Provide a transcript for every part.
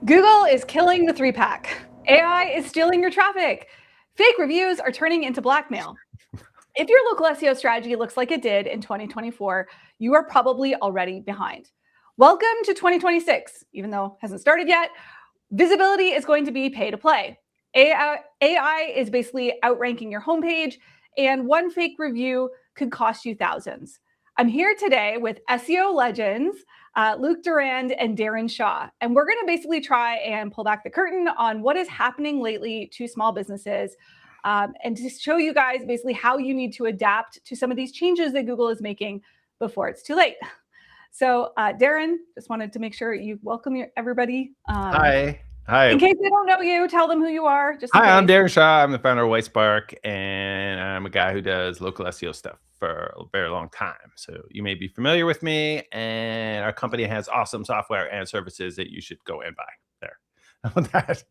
Google is killing the three-pack. AI is stealing your traffic. Fake reviews are turning into blackmail. If your local SEO strategy looks like it did in 2024, you are probably already behind. Welcome to 2026. Even though it hasn't started yet, visibility is going to be pay to play. AI is basically outranking your homepage, and one fake review could cost you thousands. I'm here today with SEO legends, Luc Durand and Darren Shaw, and we're going to basically try and pull back the curtain on what is happening lately to small businesses, and to show you guys basically how you need to adapt to some of these changes that Google is making before it's too late. So, Darren, just wanted to make sure you welcome everybody. Hi. In case they don't know you, tell them who you are. Hi, I'm Darren Shaw. I'm the founder of Whitespark, and I'm a guy who does local SEO stuff for a very long time. So you may be familiar with me, and our company has awesome software and services that you should go and buy there. How about that?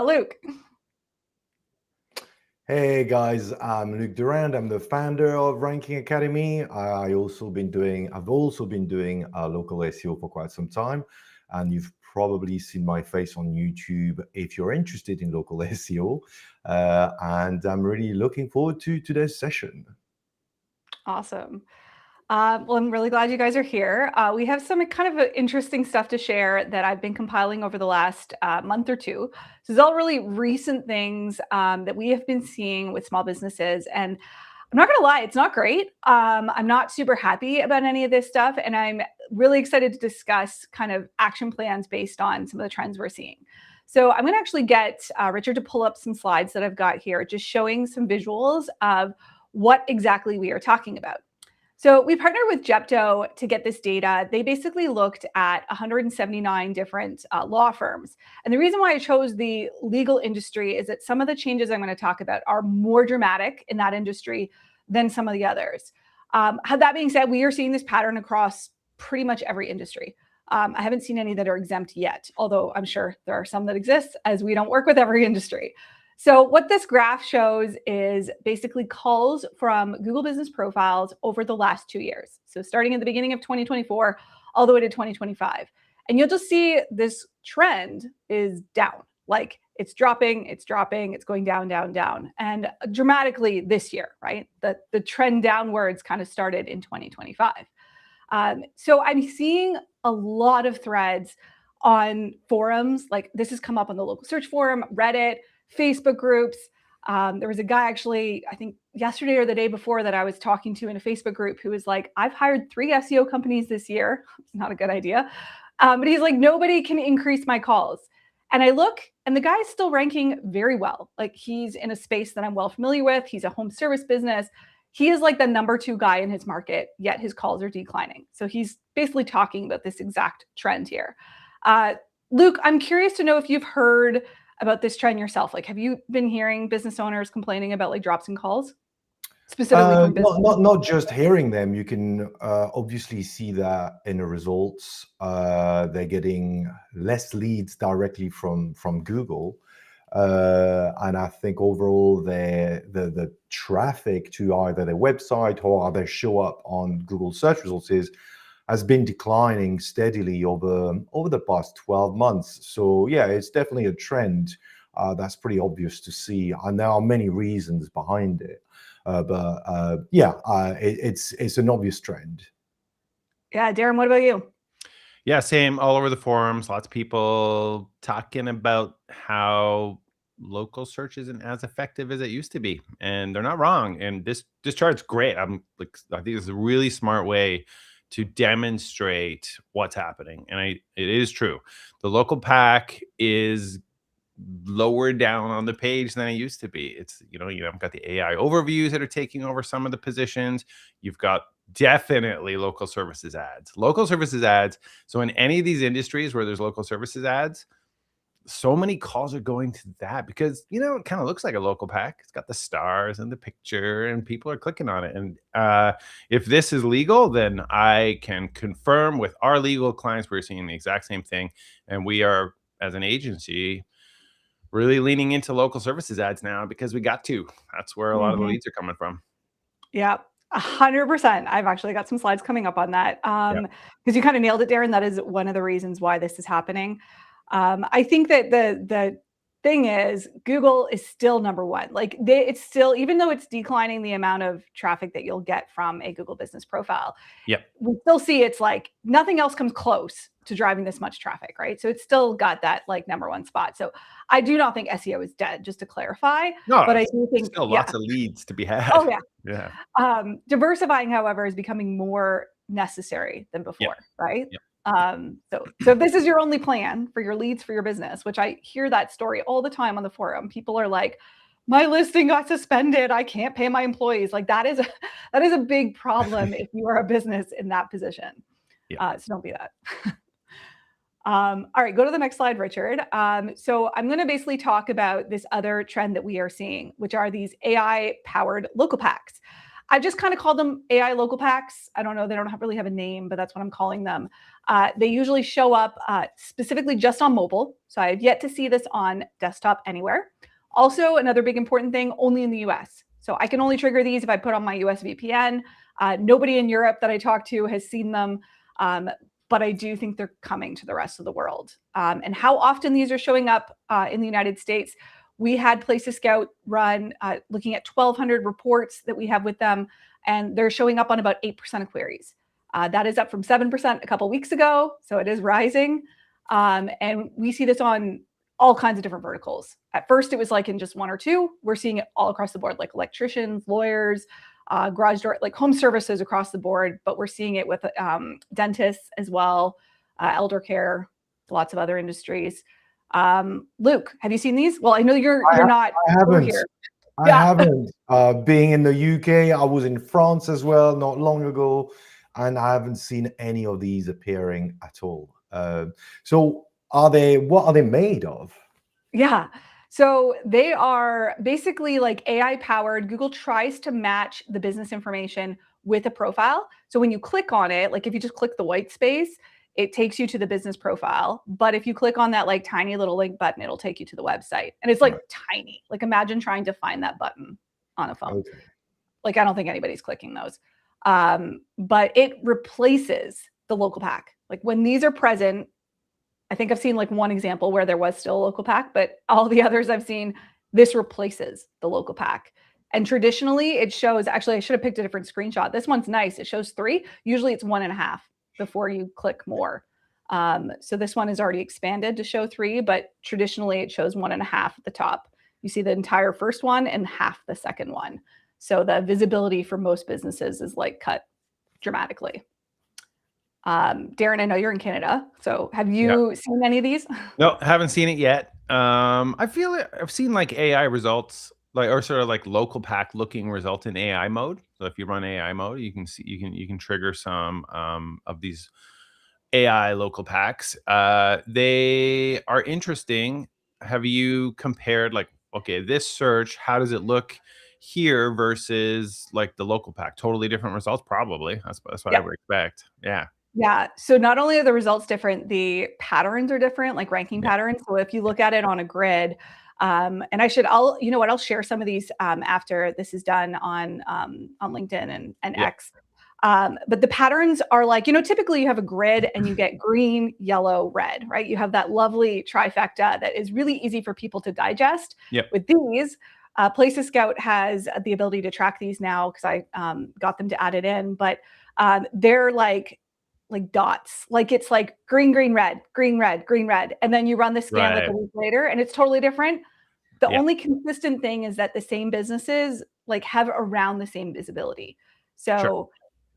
Luc. Hey guys, I'm Luc Durand. I'm the founder of Ranking Academy. I've also been doing local SEO for quite some time, and you've probably seen my face on YouTube if you're interested in local SEO. And I'm really looking forward to today's session. Awesome. Well, I'm really glad you guys are here. We have some kind of interesting stuff to share that I've been compiling over the last month or two. This is all really recent things that we have been seeing with small businesses. And I'm not going to lie, it's not great. I'm not super happy about any of this stuff. And I'm really excited to discuss kind of action plans based on some of the trends we're seeing. So I'm going to actually get Richard to pull up some slides that I've got here, just showing some visuals of what exactly we are talking about. So we partnered with Jepto to get this data. They basically looked at 179 different law firms. And the reason why I chose the legal industry is that some of the changes I'm going to talk about are more dramatic in that industry than some of the others. That being said, we are seeing this pattern across pretty much every industry. I haven't seen any that are exempt yet, although I'm sure there are some that exist, as we don't work with every industry. So what this graph shows is basically calls from Google Business Profiles over the last 2 years. So starting at the beginning of 2024, all the way to 2025. And you'll just see this trend is down. Like it's dropping, it's going down, down, down. And dramatically this year, right? The trend downwards kind of started in 2025. So I'm seeing a lot of threads on forums. Like this has come up on the local search forum, Reddit, Facebook groups. There was a guy actually, I think yesterday or the day before, that I was talking to in a Facebook group who was like, I've hired 3 SEO companies this year. It's not a good idea. But he's like, nobody can increase my calls. And I look, and the guy's still ranking very well. Like he's in a space that I'm well familiar with. He's a home service business. He is like the number 2 guy in his market, yet his calls are declining. So he's basically talking about this exact trend here. Luc, I'm curious to know if you've heard about this trend yourself. Like, have you been hearing business owners complaining about like drops in calls? Specifically from business? Not just hearing them. You can obviously see that in the results. They're getting less leads directly from Google. And I think overall the traffic to either their website or they show up on Google search results has been declining steadily over the past 12 months. So yeah, it's definitely a trend that's pretty obvious to see, and there are many reasons behind it. It's an obvious trend. Yeah, Darren, what about you? Yeah, same. All over the forums, lots of people talking about how local search isn't as effective as it used to be, and they're not wrong. And this chart's great. I think it's a really smart way to demonstrate what's happening. And it is true. The local pack is lower down on the page than it used to be. It's, you've got the AI overviews that are taking over some of the positions. You've got definitely local services ads. So in any of these industries where there's local services ads, so many calls are going to that because, it kind of looks like a local pack. It's got the stars and the picture and people are clicking on it. And if this is legal, then I can confirm with our legal clients, we're seeing the exact same thing. And we are, as an agency, really leaning into local services ads now because we got to. That's where a lot of the leads are coming from. Yeah. 100%. I've actually got some slides coming up on that. Because you kind of nailed it, Darren. That is one of the reasons why this is happening. I think that the thing is Google is still number one. Like it's still, even though it's declining the amount of traffic that you'll get from a Google business profile, we still see it's like nothing else comes close to driving this much traffic, right? So it's still got that like number one spot. So I do not think SEO is dead, just to clarify. No, but I do think still lots of leads to be had. Oh yeah. Yeah. Diversifying, however, is becoming more necessary than before, right? So if this is your only plan for your leads for your business, which I hear that story all the time on the forum, people are like, my listing got suspended, I can't pay my employees. Like that is a big problem if you are a business in that position. So don't be that. All right, go to the next slide, Richard. So I'm going to basically talk about this other trend that we are seeing, which are these AI-powered local packs. I just kind of call them AI local packs. I don't know, they don't really have a name, but that's what I'm calling them. They usually show up specifically just on mobile. So I have yet to see this on desktop anywhere. Also, another big important thing, only in the US. So I can only trigger these if I put on my US VPN. Nobody in Europe that I talked to has seen them. But I do think they're coming to the rest of the world. And how often these are showing up in the United States, we had Places Scout run looking at 1,200 reports that we have with them, and they're showing up on about 8% of queries. That is up from 7% a couple weeks ago, so it is rising. And we see this on all kinds of different verticals. At first, it was like in just one or two. We're seeing it all across the board, like electricians, lawyers, garage door, like home services across the board, but we're seeing it with dentists as well, elder care, lots of other industries. Luc, have you seen these? Well, I know you're not. I haven't. Here. I haven't. Being in the UK, I was in France as well not long ago, and I haven't seen any of these appearing at all. So what are they made of? Yeah. So they are basically like AI powered. Google tries to match the business information with a profile. So when you click on it, like if you just click the white space, it takes you to the business profile. But if you click on that like tiny little link button, it'll take you to the website. And it's like tiny. Like imagine trying to find that button on a phone. Okay. Like I don't think anybody's clicking those. But it replaces the local pack. Like when these are present, I think I've seen like one example where there was still a local pack, but all the others I've seen, this replaces the local pack. And traditionally it shows, actually, I should have picked a different screenshot. This one's nice. It shows 3. Usually it's 1.5 before you click more. So this one is already expanded to show 3, but traditionally it shows 1.5 at the top. You see the entire first one and half the second one. So the visibility for most businesses is like cut dramatically. Darren, I know you're in Canada, so have you seen any of these? No, haven't seen it yet. I feel it. I've seen like AI results, like or sort of like local pack looking result in AI mode. So if you run AI mode, you can see you can trigger some of these AI local packs. They are interesting. Have you compared like, okay, this search, how does it look here versus like the local pack? Totally different results, probably. That's what I would expect. Yeah. Yeah. So not only are the results different, the patterns are different, like ranking patterns. So if you look at it on a grid, and I'll share some of these after this is done on LinkedIn and X. But the patterns are like, typically you have a grid and you get green, yellow, red, right? You have that lovely trifecta that is really easy for people to digest. With these, Places Scout has the ability to track these now because I got them to add it in, but they're like dots, like it's like green, green, red, green, red, green, red. And then you run the scan like a week later and it's totally different. The only consistent thing is that the same businesses like have around the same visibility. So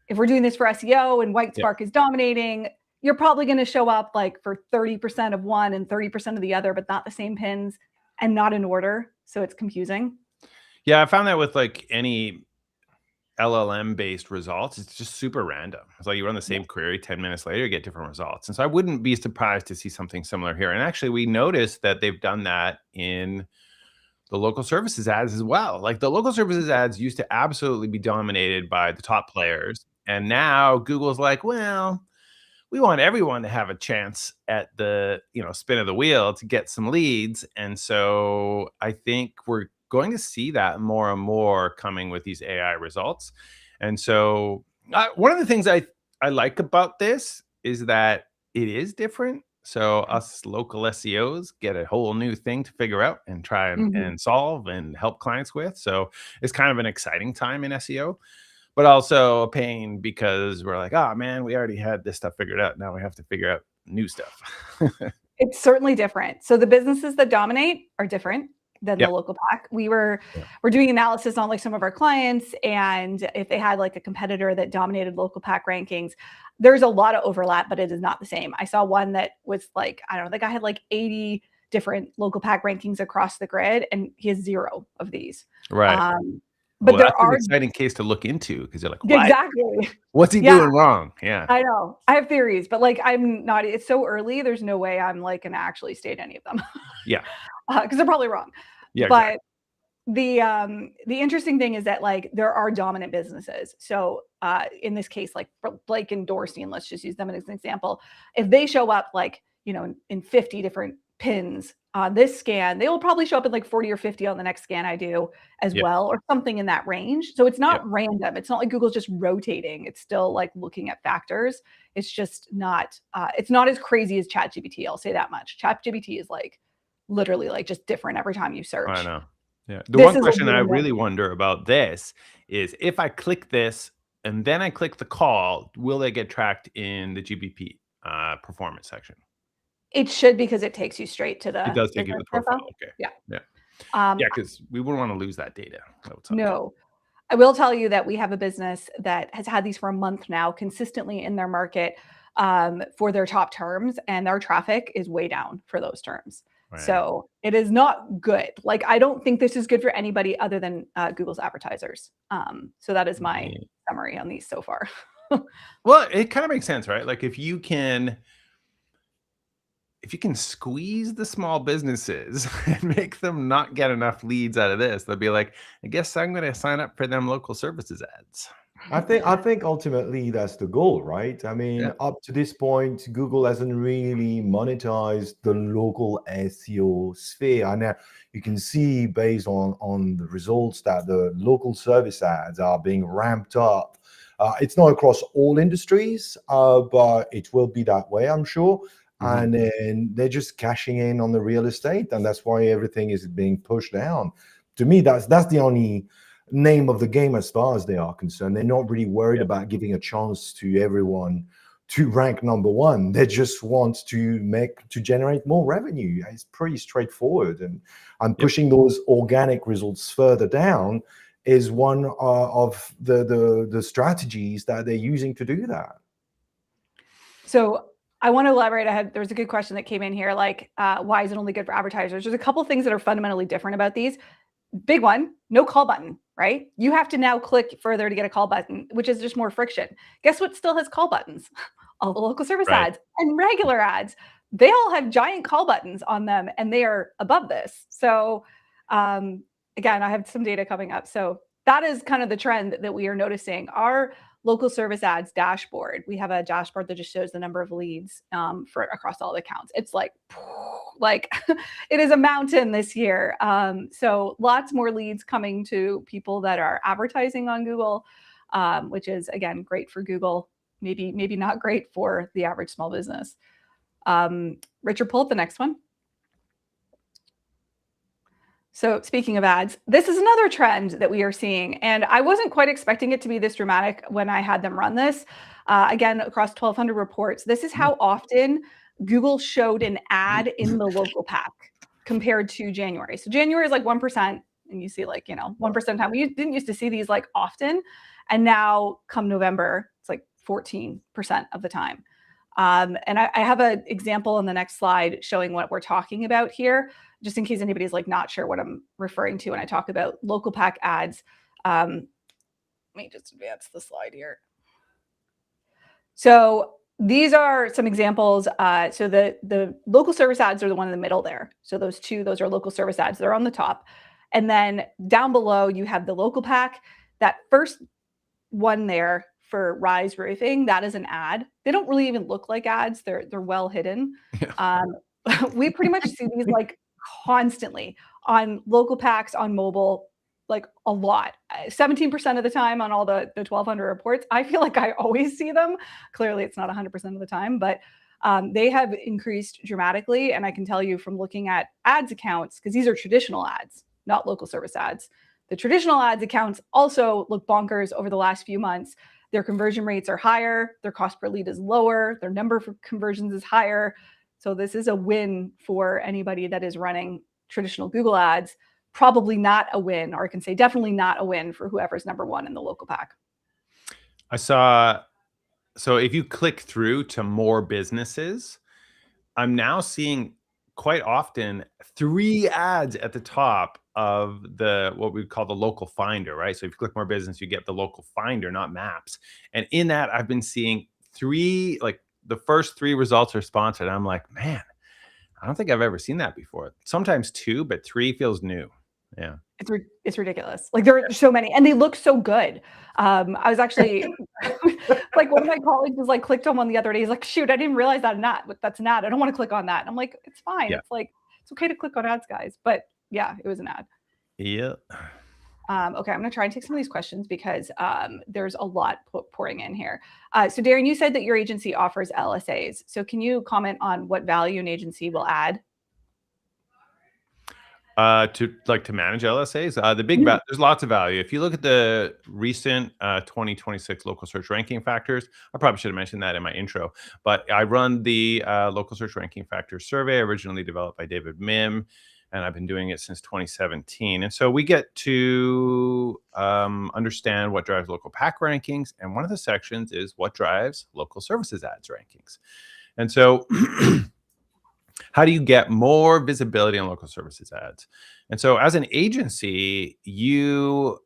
if we're doing this for SEO and Whitespark is dominating, you're probably going to show up like for 30% of one and 30% of the other, but not the same pins and not in order. So it's confusing. Yeah, I found that with like any LLM based results, it's just super random. It's like you run the same query, 10 minutes later, you get different results. And so I wouldn't be surprised to see something similar here. And actually, we noticed that they've done that in the local services ads as well. Like the local services ads used to absolutely be dominated by the top players. And now Google's like, well, we want everyone to have a chance at the spin of the wheel to get some leads. And so I think we're going to see that more and more coming with these AI results. And so one of the things I like about this is that it is different. So us local SEOs get a whole new thing to figure out and try and solve and help clients with. So it's kind of an exciting time in SEO, but also a pain because we're like, oh man, we already had this stuff figured out. Now we have to figure out new stuff. It's certainly different. So the businesses that dominate are different than Yep. the local pack. We're doing analysis on like some of our clients, and if they had like a competitor that dominated local pack rankings, there's a lot of overlap, but it is not the same. I saw one that was like, I don't know, the guy had like 80 different local pack rankings across the grid, and he has 0 of these. Right. But Well, there that's are an exciting case to look into because you're like, what? exactly. What's he doing wrong? Yeah. I know. I have theories, but like I'm not, it's so early. There's no way I'm like going to actually state any of them. Yeah. Because they're probably wrong. Yeah. But the interesting thing is that like there are dominant businesses. So in this case, like Blake and Dorstein, let's just use them as an example. If they show up like, you know, in 50 different pins on this scan, they will probably show up in like 40 or 50 on the next scan I do as well, or something in that range. So it's not random. It's not like Google's just rotating. It's still like looking at factors. It's just not, it's not as crazy as ChatGPT. I'll say that much. ChatGPT is like literally like just different every time you search. I know. Yeah. The one question I really wonder about this is if I click this and then I click the call, will they get tracked in the GBP performance section? It should, because it takes you straight to the. It does take you to the profile. Okay. Yeah. Yeah. Yeah, because we wouldn't want to lose that data. No. I will tell you that we have a business that has had these for a month now, consistently in their market for their top terms, and their traffic is way down for those terms. Right. So it is not good. Like, I don't think this is good for anybody other than Google's advertisers. So that is my summary on these so far. Well, it kind of makes sense, right? Like if you can squeeze the small businesses and make them not get enough leads out of this, they'll be like, I guess I'm going to sign up for them local services ads. I think ultimately that's the goal, right? I mean, up to this point, Google hasn't really monetized the local SEO sphere. And you can see based on the results that the local service ads are being ramped up. It's not across all industries, but it will be that way, I'm sure. And then they're just cashing in on the real estate, and that's why everything is being pushed down. To me, that's the only name of the game as far as they are concerned. They're not really worried about giving a chance to everyone to rank number one. They just want to generate more revenue. It's pretty straightforward, and pushing those organic results further down is one of the strategies that they're using to do that. So I want to elaborate. There was a good question that came in here, like, why is it only good for advertisers? There's a couple things that are fundamentally different about these. Big one, no call button, right? You have to now click further to get a call button, which is just more friction. Guess what still has call buttons? All the local service ads and regular ads. They all have giant call buttons on them, and they are above this. So again, I have some data coming up. So that is kind of the trend that we are noticing. Our local service ads dashboard, we have a dashboard that just shows the number of leads for across all the accounts. It's like it is a mountain this year. So lots more leads coming to people that are advertising on Google, which is, again, great for Google, maybe not great for the average small business. Richard, pull up the next one. So speaking of ads, this is another trend that we are seeing, and I wasn't quite expecting it to be this dramatic when I had them run this. Again, across 1,200 reports, this is how often Google showed an ad in the local pack compared to January. So January is like 1%, and you see like, 1% time. We didn't used to see these like often, and now come November, it's like 14% of the time. And I have an example on the next slide showing what we're talking about here, just in case anybody's like not sure what I'm referring to when I talk about local pack ads. Let me just advance the slide here. So these are some examples. So the local service ads are the one in the middle there. So those are local service ads. They're on the top. And then down below, you have the local pack. That first one there for Rise Roofing, that is an ad. They don't really even look like ads. They're well hidden. Yeah. We pretty much see these like constantly on local packs on mobile. like a lot. 17% of the time on all the 1,200 reports, I feel like I always see them. Clearly, it's not 100% of the time, but they have increased dramatically. And I can tell you from looking at ads accounts, because these are traditional ads, not local service ads. The traditional ads accounts also look bonkers over the last few months. Their conversion rates are higher, their cost per lead is lower, their number of conversions is higher. So this is a win for anybody that is running traditional Google ads. Probably not a win, or I can say definitely not a win for whoever's number one in the local pack. I saw, so if you click through to more businesses, I'm now seeing quite often 3 ads at the top of the, what we call the local finder, right? So if you click more business, you get the local finder, not maps. And in that, I've been seeing 3, like the first 3 results are sponsored. I'm like, man, I don't think I've ever seen that before. Sometimes 2, but 3 feels new. Yeah. It's ridiculous. Like there are so many, and they look so good. I was actually like, one of my colleagues was like, clicked on one the other day. He's like, shoot, I didn't realize that's an ad. I don't want to click on that. And I'm like, it's fine. Yeah. It's like, it's okay to click on ads, guys. But yeah, it was an ad. Yeah. Okay, I'm going to try and take some of these questions because there's a lot pouring in here. So Darren, you said that your agency offers LSAs. So can you comment on what value an agency will add? To manage LSAs, the big there's lots of value. If you look at the recent 2026 local search ranking factors, I probably should have mentioned that in my intro, but I run the local search ranking factors survey, originally developed by David Mim, and I've been doing it since 2017. And so we get to understand what drives local pack rankings, and one of the sections is what drives local services ads rankings. And so how do you get more visibility on local services ads? And so as an agency, you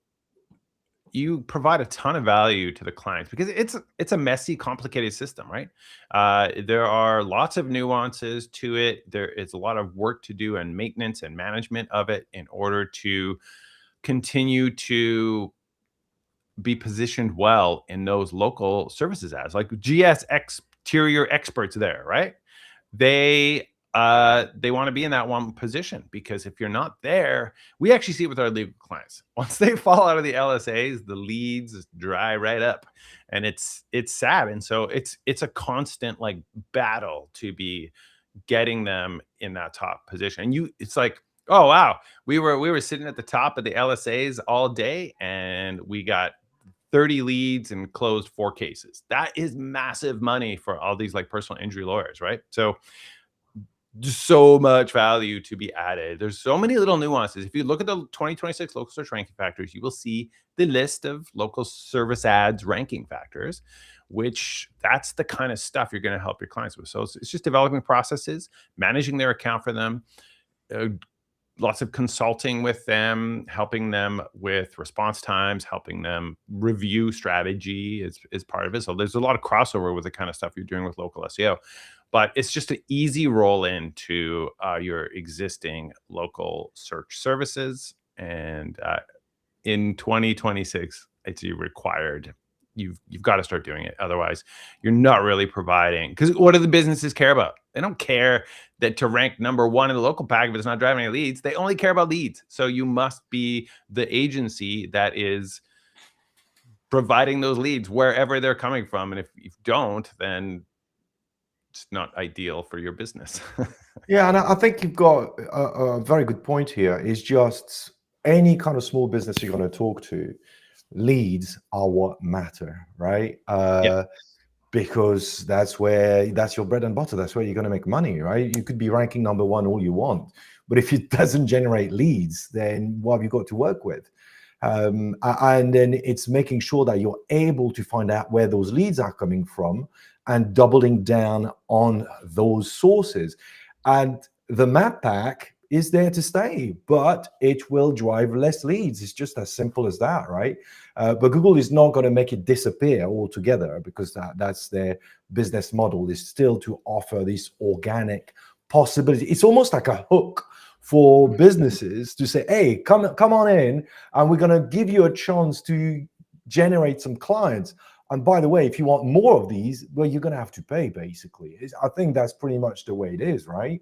provide a ton of value to the clients because it's a messy, complicated system, right? There are lots of nuances to it. There is a lot of work to do and maintenance and management of it in order to continue to be positioned well in those local services ads. Like GS exterior experts there, right? They want to be in that one position, because if you're not there, we actually see it with our legal clients. Once they fall out of the LSAs, the leads dry right up, and it's sad. And so it's a constant like battle to be getting them in that top position. And it's like, oh wow, we were sitting at the top of the LSAs all day, and we got 30 leads and closed 4 cases. That is massive money for all these like personal injury lawyers, right? So just so much value to be added. There's so many little nuances. If you look at the 2026 local search ranking factors, you will see the list of local service ads ranking factors, which that's the kind of stuff you're going to help your clients with. So it's just developing processes, managing their account for them, lots of consulting with them, helping them with response times, helping them review strategy is part of it. So there's a lot of crossover with the kind of stuff you're doing with local SEO. But it's just an easy roll into your existing local search services. And in 2026, it's required. You've got to start doing it. Otherwise, you're not really providing. Because what do the businesses care about? They don't care that to rank number 1 in the local pack if it's not driving any leads. They only care about leads. So you must be the agency that is providing those leads wherever they're coming from. And if you don't, then it's not ideal for your business. Yeah, and I think you've got a very good point here. Is just any kind of small business you're going to talk to, leads are what matter, right? Yeah. Because that's your bread and butter. That's where you're going to make money, right? You could be ranking number 1 all you want, but if it doesn't generate leads, then what have you got to work with? And then it's making sure that you're able to find out where those leads are coming from and doubling down on those sources. And the map pack is there to stay, but it will drive less leads. It's just as simple as that, right? But Google is not going to make it disappear altogether, because that's their business model, is still to offer this organic possibility. It's almost like a hook for businesses to say, hey, come on in, and we're going to give you a chance to generate some clients. And by the way, if you want more of these, well, you're going to have to pay, basically. I think that's pretty much the way it is, right?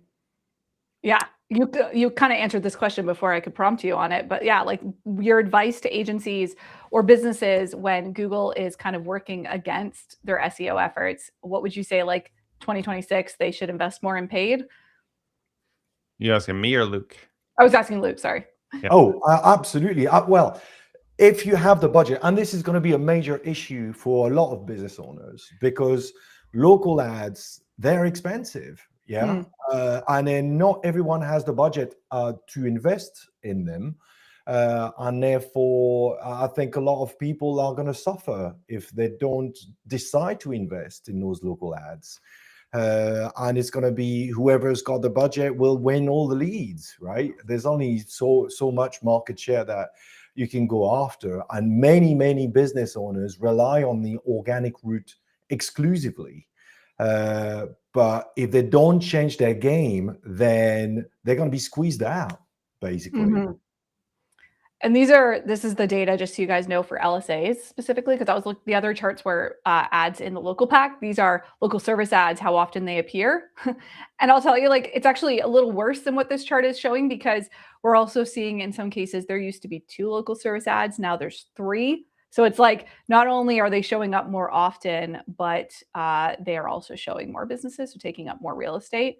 Yeah, you kind of answered this question before I could prompt you on it, but yeah, like your advice to agencies or businesses when Google is kind of working against their SEO efforts, what would you say? Like 2026, they should invest more in paid? You asking me or Luke? I was asking Luke, sorry. Yep. Oh, absolutely. Well, if you have the budget, and this is going to be a major issue for a lot of business owners because local ads, they're expensive. Yeah. And then not everyone has the budget to invest in them. And therefore, I think a lot of people are going to suffer if they don't decide to invest in those local ads. And it's going to be whoever's got the budget will win all the leads, right? There's only so much market share that you can go after, and many business owners rely on the organic route exclusively. But if they don't change their game, then they're going to be squeezed out, basically. And this is the data, just so you guys know, for LSAs specifically, because that was the other charts were ads in the local pack. These are local service ads, how often they appear. And I'll tell you, like, it's actually a little worse than what this chart is showing, because we're also seeing in some cases there used to be 2 local service ads. Now there's 3. So it's like, not only are they showing up more often, but they are also showing more businesses, so taking up more real estate.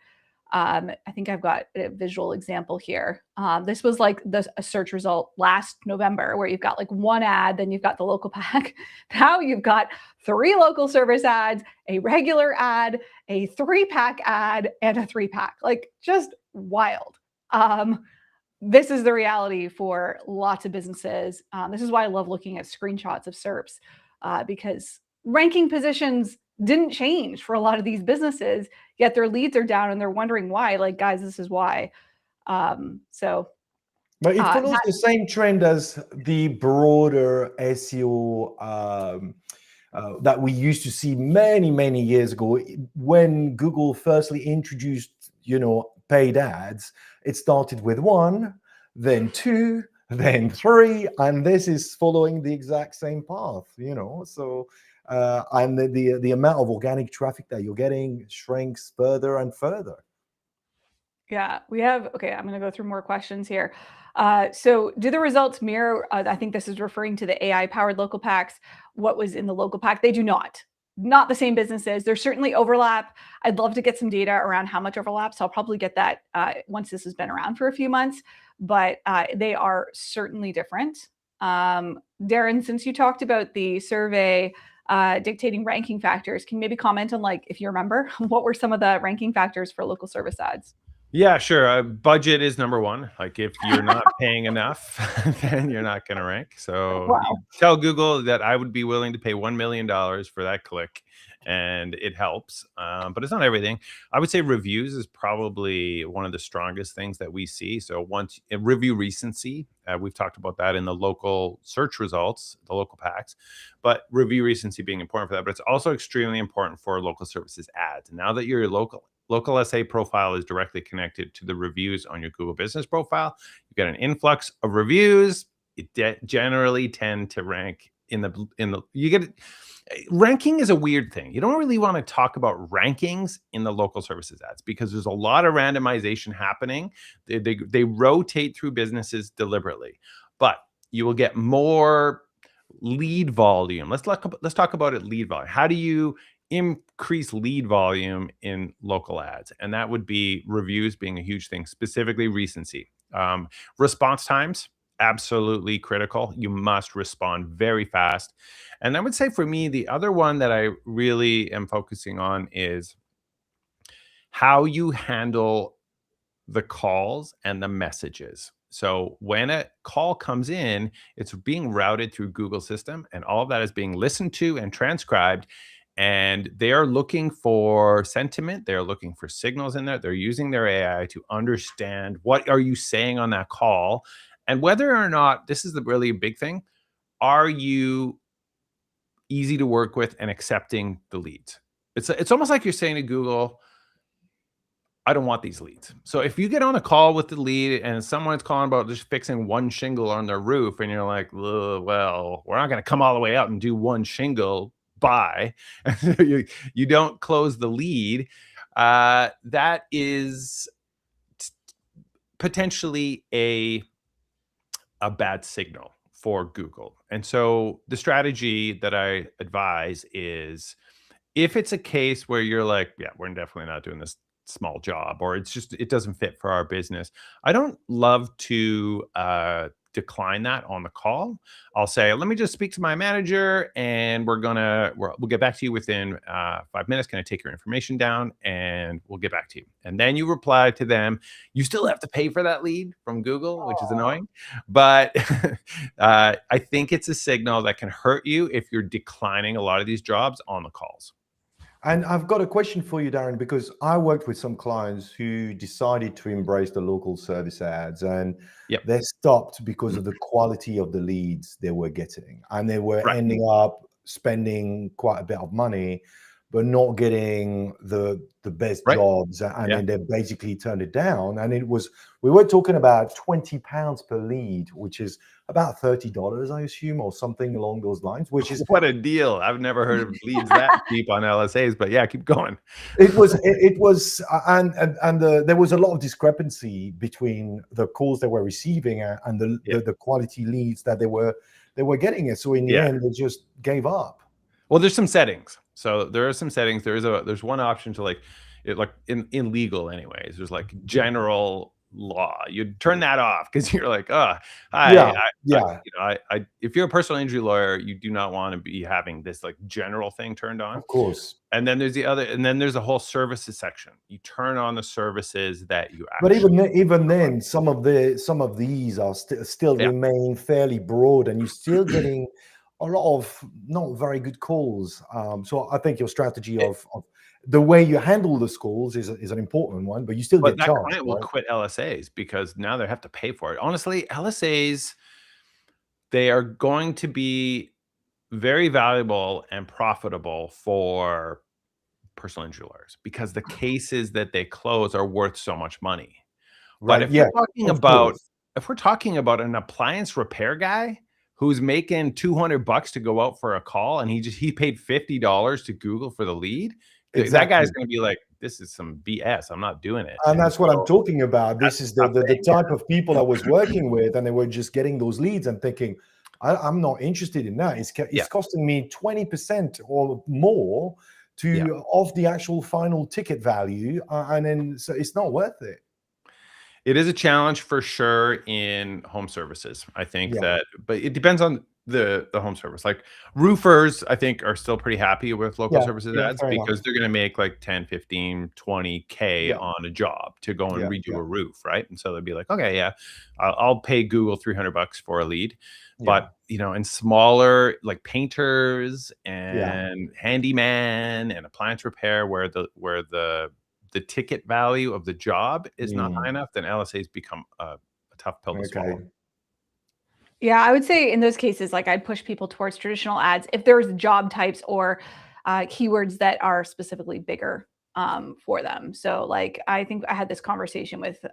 I think I've got a visual example here. This was like a search result last November where you've got like 1 ad, then you've got the local pack. Now you've got 3 local service ads, a regular ad, a 3-pack ad, and a 3-pack. Like, just wild. This is the reality for lots of businesses. This is why I love looking at screenshots of SERPs, because ranking positions didn't change for a lot of these businesses, yet their leads are down and they're wondering why. Like, guys, this is why. But it follows the same trend as the broader SEO that we used to see many years ago when Google firstly introduced, paid ads. It started with 1, then 2, then 3, and this is following the exact same path. So. And the amount of organic traffic that you're getting shrinks further and further. Yeah, okay, I'm going to go through more questions here. So do the results mirror, I think this is referring to the AI-powered local packs, what was in the local pack? They do not. Not the same businesses. There's certainly overlap. I'd love to get some data around how much overlap. So I'll probably get that once this has been around for a few months, but they are certainly different. Darren, since you talked about the survey dictating ranking factors, can you maybe comment on, like, if you remember, what were some of the ranking factors for local service ads? Yeah, sure. Budget is number 1. Like, if you're not paying enough, then you're not going to rank. So you tell Google that I would be willing to pay $1 million for that click, and it helps. But it's not everything. I would say reviews is probably one of the strongest things that we see. So review recency, we've talked about that in the local search results, the local packs, but review recency being important for that. But it's also extremely important for local services ads. Now that your local SA profile is directly connected to the reviews on your Google business profile, you get an influx of reviews. It generally tend to rank ranking is a weird thing. You don't really want to talk about rankings in the local services ads because there's a lot of randomization happening. They rotate through businesses deliberately, but you will get more lead volume. Let's talk about it. Lead volume. How do you increase lead volume in local ads? And that would be reviews being a huge thing, specifically recency. Response times, absolutely critical. You must respond very fast. And I would say for me, the other one that I really am focusing on is how you handle the calls and the messages. So when a call comes in, it's being routed through Google system, and all of that is being listened to and transcribed. And they are looking for sentiment. They're looking for signals in there. They're using their AI to understand what are you saying on that call, and whether or not, this is the really big thing, are you easy to work with and accepting the leads? It's almost like you're saying to Google, I don't want these leads. So if you get on a call with the lead and someone's calling about just fixing 1 shingle on their roof, and you're like, well, we're not going to come all the way out and do 1 shingle. Bye. you don't close the lead. That is potentially a bad signal for Google. And so the strategy that I advise is, if it's a case where you're like, yeah, we're definitely not doing this small job, or it's just, it doesn't fit for our business, I don't love to decline that on the call. I'll say, let me just speak to my manager, and we'll get back to you within 5 minutes. Can I take your information down, and we'll get back to you. And then you reply to them. You still have to pay for that lead from Google, which is annoying, but I think it's a signal that can hurt you if you're declining a lot of these jobs on the calls. And I've got a question for you, Darren, because I worked with some clients who decided to embrace the local service ads, and they stopped because of the quality of the leads they were getting. And they were ending up spending quite a bit of money, but not getting the best jobs. And then they basically turned it down. And we were talking about £20 per lead, which is about $30, I assume, or something along those lines, which is what a deal. I've never heard of leads that cheap on LSAs, but yeah, keep going. It was, there was a lot of discrepancy between the calls they were receiving and the quality leads that they were getting. So in the end, they just gave up. Well, there's some settings. So there are some settings. There's one option to in legal anyways, there's like general law. You turn that off because you're like, oh, hi. If you're a personal injury lawyer, you do not want to be having this like general thing turned on. Of course. And then there's there's a whole services section. You turn on the services that you actually. But even then, some of these are still remain fairly broad, and you're still getting a lot of not very good calls. So I think your strategy of the way you handle the calls is an important one, but you still get charged. Client will quit LSAs because now they have to pay for it. Honestly, LSAs, they are going to be very valuable and profitable for personal injury lawyers because the cases that they close are worth so much money. But if we're talking about an appliance repair guy who's making $200 to go out for a call, and he paid $50 to Google for the lead, that guy's going to be like, this is some BS. I'm not doing it. And that's what I'm talking about. This is the type of people I was working with, and they were just getting those leads and thinking, I'm not interested in that. It's costing me 20% or more off the actual final ticket value, and then so it's not worth it. It is a challenge for sure in home services. I think that, but it depends on the home service. Like roofers, I think, are still pretty happy with local services ads because they're going to make like 10, 15, 20K on a job to go and redo a roof, right? And so they'd be like, okay, I'll pay Google $300 for a lead. But in smaller like painters and handyman and appliance repair, where the ticket value of the job is not high enough, then LSAs become a tough pill to swallow. Yeah, I would say in those cases, like I'd push people towards traditional ads if there's job types or keywords that are specifically bigger for them. So like, I think I had this conversation with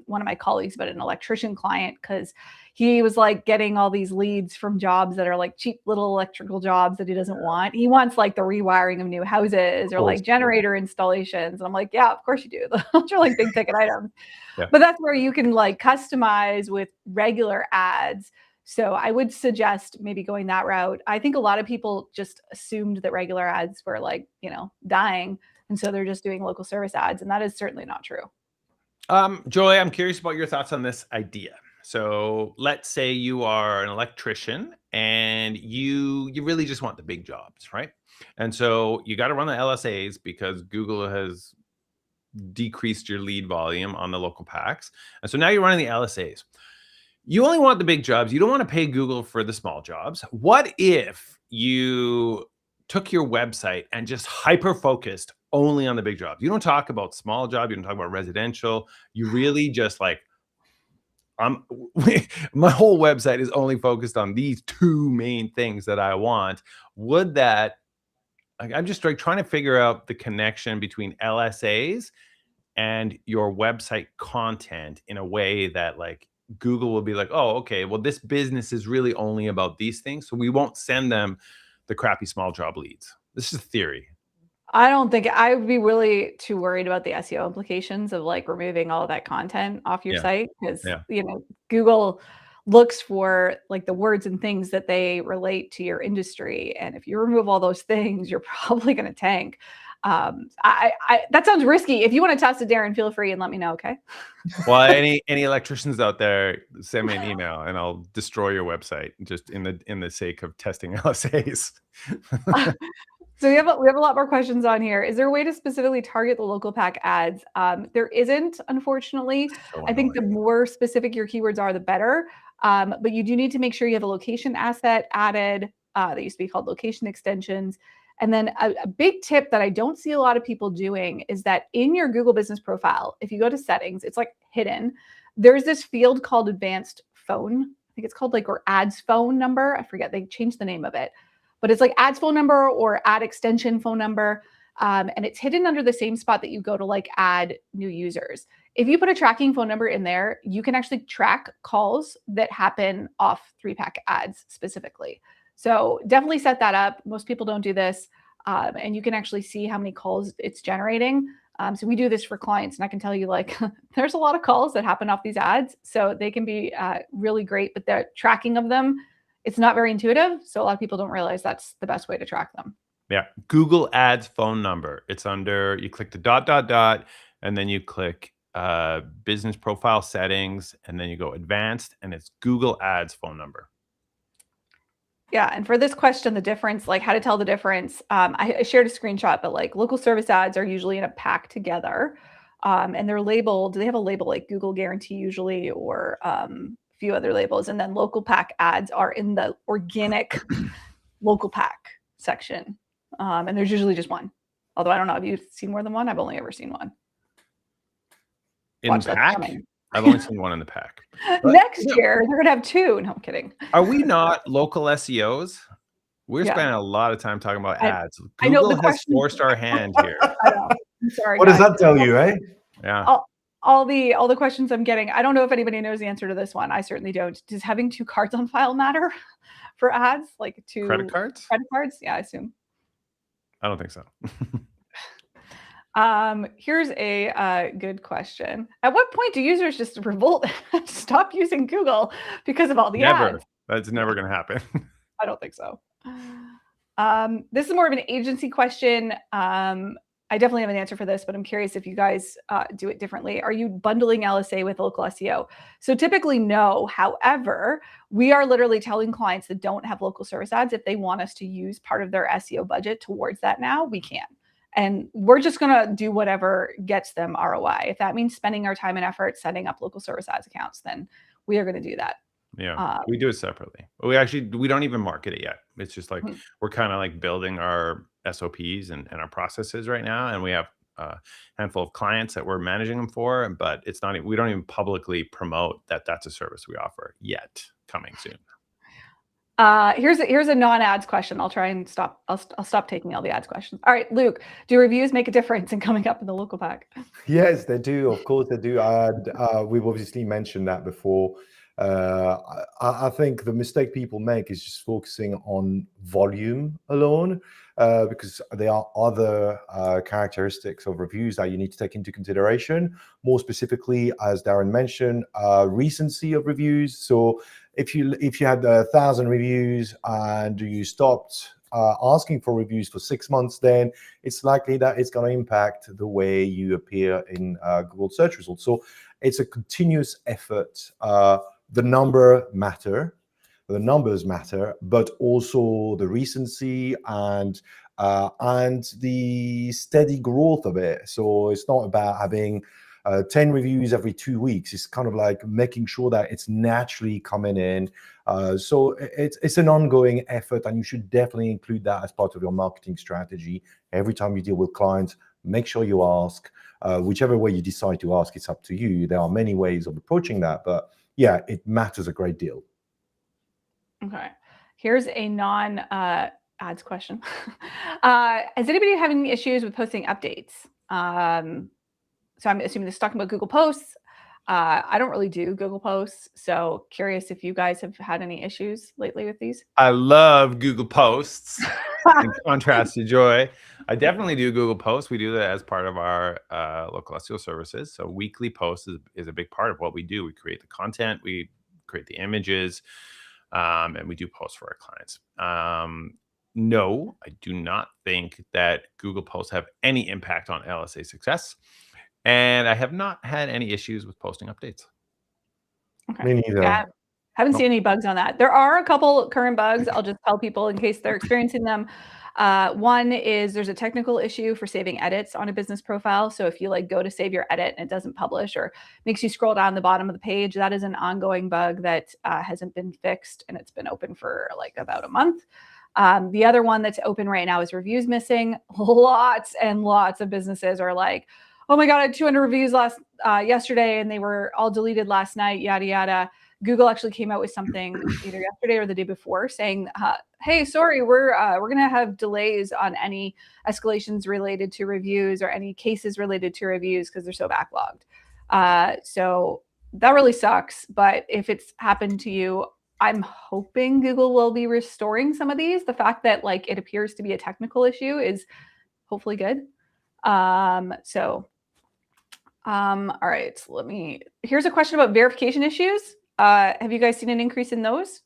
one of my colleagues about an electrician client, because he was like getting all these leads from jobs that are like cheap little electrical jobs that he doesn't want. He wants like the rewiring of new houses or like generator installations. And I'm like, yeah, of course you do. Those are like big ticket items. But that's where you can like customize with regular ads. So I would suggest maybe going that route. I think a lot of people just assumed that regular ads were like, dying. And so they're just doing local service ads. And that is certainly not true. Joy, I'm curious about your thoughts on this idea. So let's say you are an electrician and you really just want the big jobs, right? And so you got to run the LSAs because Google has decreased your lead volume on the local packs. And so now you're running the LSAs. You only want the big jobs. You don't want to pay Google for the small jobs. What if you took your website and just hyper-focused only on the big jobs? You don't talk about small job. You don't talk about residential. You really just like, my whole website is only focused on these two main things that I want. Would that, I'm just like trying to figure out the connection between LSAs and your website content in a way that like Google will be like, oh, okay, well, this business is really only about these things, so we won't send them the crappy small job leads. This is a theory. I don't think I would be really too worried about the SEO implications of like removing all of that content off your site, because Google looks for like the words and things that they relate to your industry, and if you remove all those things, you're probably going to tank. That sounds risky. If you want to test it, Darren, feel free and let me know. Okay. Well, any electricians out there, send me an email and I'll destroy your website just in the sake of testing LSAs. So we have a lot more questions on here. Is there a way to specifically target the local pack ads? There isn't, unfortunately. So I think the more specific your keywords are, the better. But you do need to make sure you have a location asset added. That used to be called location extensions. And then a big tip that I don't see a lot of people doing is that in your Google business profile, if you go to settings, it's like hidden. There's this field called advanced phone. I think it's called like, or ads phone number. I forget, they changed the name of it. But it's like ads phone number or ad extension phone number. And it's hidden under the same spot that you go to like add new users. If you put a tracking phone number in there, you can actually track calls that happen off 3-pack ads specifically. So definitely set that up. Most people don't do this. And you can actually see how many calls it's generating. So we do this for clients, and I can tell you like there's a lot of calls that happen off these ads. So they can be really great, but the tracking of them, it's not very intuitive. So a lot of people don't realize that's the best way to track them. Yeah. Google Ads phone number. It's under, you click the ... and then you click business profile settings, and then you go advanced, and it's Google Ads phone number. Yeah. And for this question, the difference, like how to tell the difference, I shared a screenshot, but like local service ads are usually in a pack together. And they're labeled, they have a label like Google Guarantee usually, or few other labels, and then local pack ads are in the organic local pack section, and there's usually just one. Although I don't know, have you seen more than one? I've only ever seen one. In the pack? I've only seen one in the pack. But, next year they're gonna have 2. No, I'm kidding. Are we not local SEOs? We're spending a lot of time talking about ads. Google I know the has forced our hand here. I know. I'm sorry. What does that tell you, eh? Yeah. All the questions I'm getting, I don't know if anybody knows the answer to this one. I certainly don't. Does having 2 cards on file matter for ads? Like 2 credit cards? Credit cards? Yeah, I assume. I don't think so. Here's a good question. At what point do users just revolt and stop using Google because of all the ads? That's never going to happen. I don't think so. This is more of an agency question. I definitely have an answer for this, but I'm curious if you guys do it differently. Are you bundling LSA with local SEO? So typically no. However, we are literally telling clients that don't have local service ads, if they want us to use part of their SEO budget towards that now, we can. And we're just going to do whatever gets them ROI. If that means spending our time and effort setting up local service ads accounts, then we are going to do that. Yeah, we do it separately. We don't even market it yet. It's just like we're kind of like building our SOPs and our processes right now, and we have a handful of clients that we're managing them for, but it's not, we don't even publicly promote that that's a service we offer yet. Coming soon. Here's a non-ads question. I'll try and stop. I'll stop taking all the ads questions. All right, Luc, do reviews make a difference in coming up in the local pack? Yes, they do. Of course they do. We've obviously mentioned that before. I think the mistake people make is just focusing on volume alone, because there are other characteristics of reviews that you need to take into consideration. More specifically, as Darren mentioned, recency of reviews. So if you had 1,000 reviews and you stopped asking for reviews for 6 months, then it's likely that it's going to impact the way you appear in Google search results. So it's a continuous effort. The numbers matter, but also the recency and the steady growth of it. So it's not about having 10 reviews every 2 weeks. It's kind of like making sure that it's naturally coming in. So it's an ongoing effort, and you should definitely include that as part of your marketing strategy. Every time you deal with clients, make sure you ask. Whichever way you decide to ask, it's up to you. There are many ways of approaching that, but yeah, it matters a great deal. Okay. Here's a non-ads question. Is anybody having issues with posting updates? So I'm assuming this is talking about Google Posts. I don't really do Google Posts, so curious if you guys have had any issues lately with these. I love Google Posts. in contrast to Joy. I definitely do Google Posts. We do that as part of our local SEO services. So weekly posts is a big part of what we do. We create the content, we create the images, and we do posts for our clients. No, I do not think that Google Posts have any impact on LSA success. And I have not had any issues with posting updates. Okay. Me neither. Yeah, haven't Nope. seen any bugs on that. There are a couple current bugs. I'll just tell people in case they're experiencing them. One is there's a technical issue for saving edits on a business profile. So if you like go to save your edit and it doesn't publish or makes you scroll down the bottom of the page, that is an ongoing bug that hasn't been fixed, and it's been open for like about a month. The other one that's open right now is reviews missing. Lots and lots of businesses are like, oh my God, I had 200 reviews yesterday and they were all deleted last night, yada, yada. Google actually came out with something either yesterday or the day before saying, hey, sorry, we're going to have delays on any escalations related to reviews or any cases related to reviews because they're so backlogged. So that really sucks. But if it's happened to you, I'm hoping Google will be restoring some of these. The fact that like it appears to be a technical issue is hopefully good. All right, here's a question about verification issues. Have you guys seen an increase in those?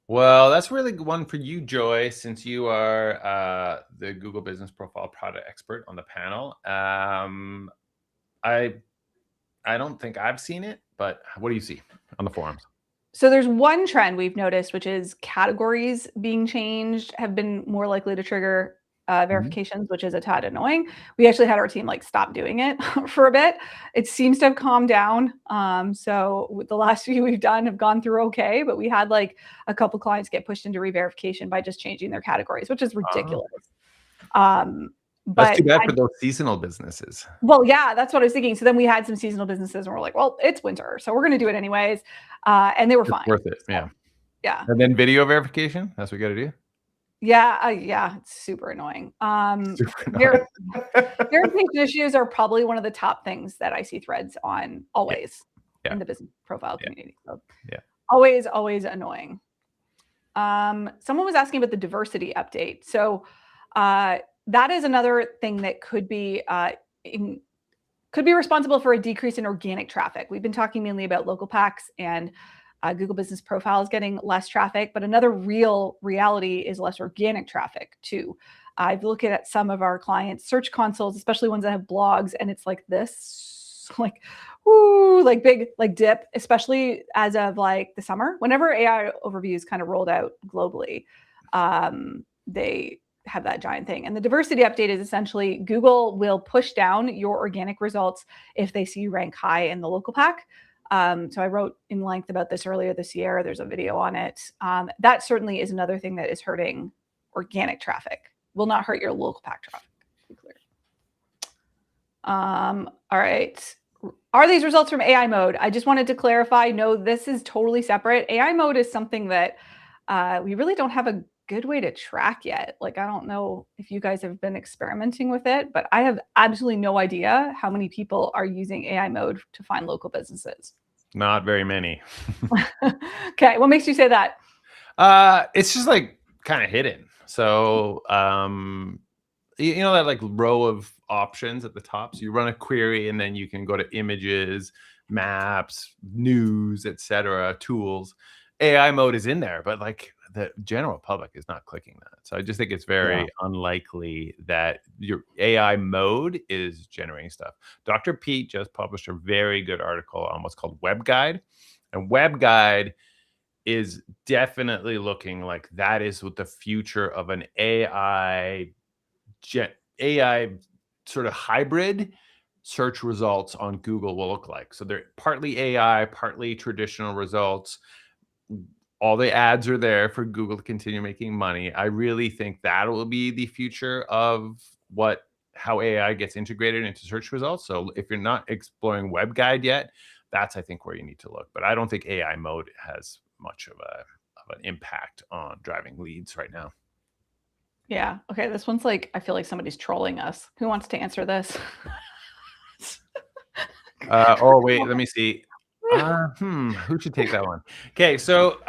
Well, that's really one for you, Joy, since you are the Google Business Profile product expert on the panel. I don't think I've seen it, but what do you see on the forums? So there's one trend we've noticed, which is categories being changed have been more likely to trigger verifications, which is a tad annoying. We actually had our team like stop doing it for a bit. It seems to have calmed down. So with the last few we've done have gone through okay, but we had like a couple clients get pushed into re-verification by just changing their categories, which is ridiculous. That's too bad for those seasonal businesses. Well, yeah, that's what I was thinking. So then we had some seasonal businesses and we're like, well, it's winter, so we're going to do it anyways. And they were fine. Worth it. Yeah. Yeah. And then video verification. That's what you got to do. Yeah. Yeah. It's super annoying. Verification issues are probably one of the top things that I see threads on always in the business profile community. So always annoying. Someone was asking about the diversity update. So, that is another thing that could be responsible for a decrease in organic traffic. We've been talking mainly about local packs and Google Business Profiles getting less traffic, but another reality is less organic traffic too. I've looked at some of our clients' search consoles, especially ones that have blogs, and it's like this, like, woo, like big, like dip, especially as of like the summer. Whenever AI overviews kind of rolled out globally, they have that giant thing. And the diversity update is essentially Google will push down your organic results if they see you rank high in the local pack. So I wrote in length about this earlier this year. There's a video on it. That certainly is another thing that is hurting organic traffic. Will not hurt your local pack traffic, to be clear. All right. Are these results from AI mode? I just wanted to clarify, no, this is totally separate. AI mode is something that we really don't have a good way to track yet. Like, I don't know if you guys have been experimenting with it, but I have absolutely no idea how many people are using AI mode to find local businesses. Not very many. Okay. What makes you say that? It's just like kind of hidden. So, you know, that like row of options at the top. So you run a query and then you can go to images, maps, news, etc., tools. AI mode is in there, but like the general public is not clicking that. So I just think it's very unlikely that your AI mode is generating stuff. Dr. Pete just published a very good article on what's called WebGuide. And WebGuide is definitely looking like that is what the future of an AI sort of hybrid search results on Google will look like. So they're partly AI, partly traditional results. All the ads are there for Google to continue making money. I really think that will be the future of how AI gets integrated into search results. So if you're not exploring WebGuide yet, that's, I think, where you need to look. But I don't think AI mode has much of an impact on driving leads right now. Yeah. Okay. This one's like, I feel like somebody's trolling us. Who wants to answer this? Oh, wait, let me see. Who should take that one? Okay, so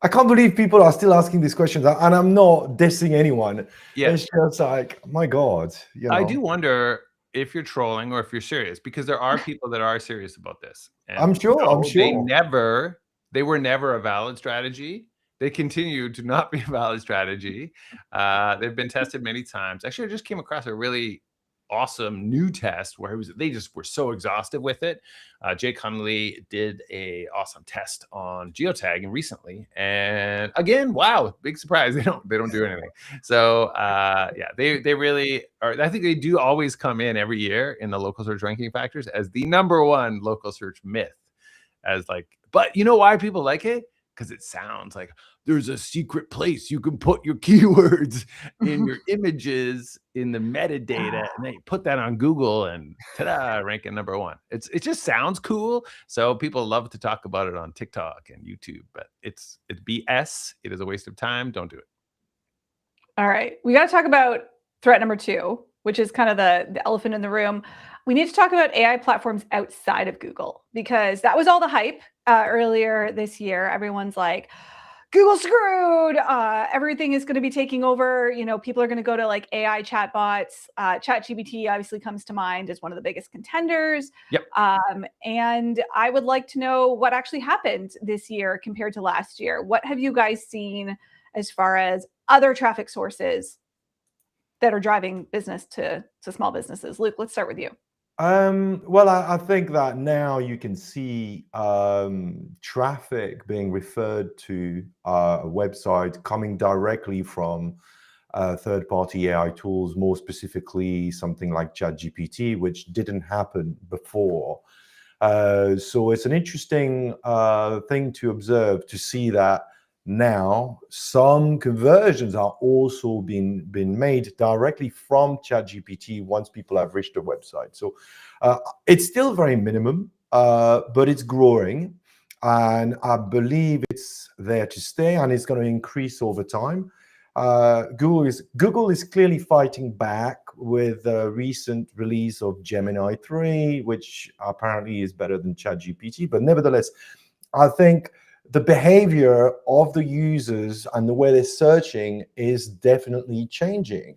I can't believe people are still asking these questions, and I'm not dissing anyone. Yeah. It's just like, my God, you know. I do wonder if you're trolling or if you're serious, because there are people that are serious about this. And I'm sure. I'm no, sure. they were never a valid strategy. They continue to not be a valid strategy. They've been tested many times. Actually, I just came across a really awesome new test where they just were so exhaustive with it. Jake Hunley did a awesome test on geotagging recently, and again, wow, big surprise, they don't do anything. So yeah, they really are. I think they do always come in every year in the local search ranking factors as the #1 local search myth, as like, but you know why people like it? Because it sounds like there's a secret place you can put your keywords in your images in the metadata, and then you put that on Google and ta-da, ranking #1. It just sounds cool, so people love to talk about it on TikTok and YouTube, but it's BS. It is a waste of time. Don't do it. All right, we got to talk about threat number 2, which is kind of the elephant in the room. We need to talk about AI platforms outside of Google, because that was all the hype earlier this year. Everyone's like, Google screwed. Everything is going to be taking over. You know, people are going to go to like AI chatbots. ChatGPT obviously comes to mind as one of the biggest contenders. Yep. And I would like to know what actually happened this year compared to last year. What have you guys seen as far as other traffic sources that are driving business to small businesses? Luc, let's start with you. Well, I think that now you can see traffic being referred to a website coming directly from third-party AI tools, more specifically something like ChatGPT, which didn't happen before. So it's an interesting thing to observe, to see that now some conversions are also being made directly from ChatGPT once people have reached the website. So it's still very minimum, but it's growing, and I believe it's there to stay, and it's going to increase over time. Google is clearly fighting back with the recent release of Gemini 3, which apparently is better than ChatGPT, but nevertheless, I think the behavior of the users and the way they're searching is definitely changing.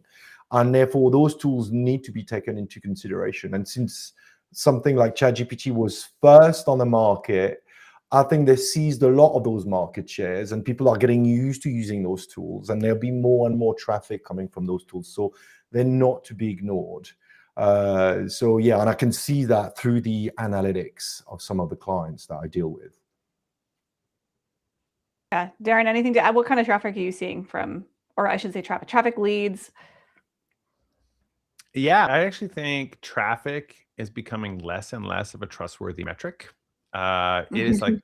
And therefore, those tools need to be taken into consideration. And since something like ChatGPT was first on the market, I think they seized a lot of those market shares, and people are getting used to using those tools, and there'll be more and more traffic coming from those tools. So they're not to be ignored. So yeah, and I can see that through the analytics of some of the clients that I deal with. Yeah, Darren, anything to add? What kind of traffic are you seeing from, or I should say traffic leads? Yeah, I actually think traffic is becoming less and less of a trustworthy metric. It is like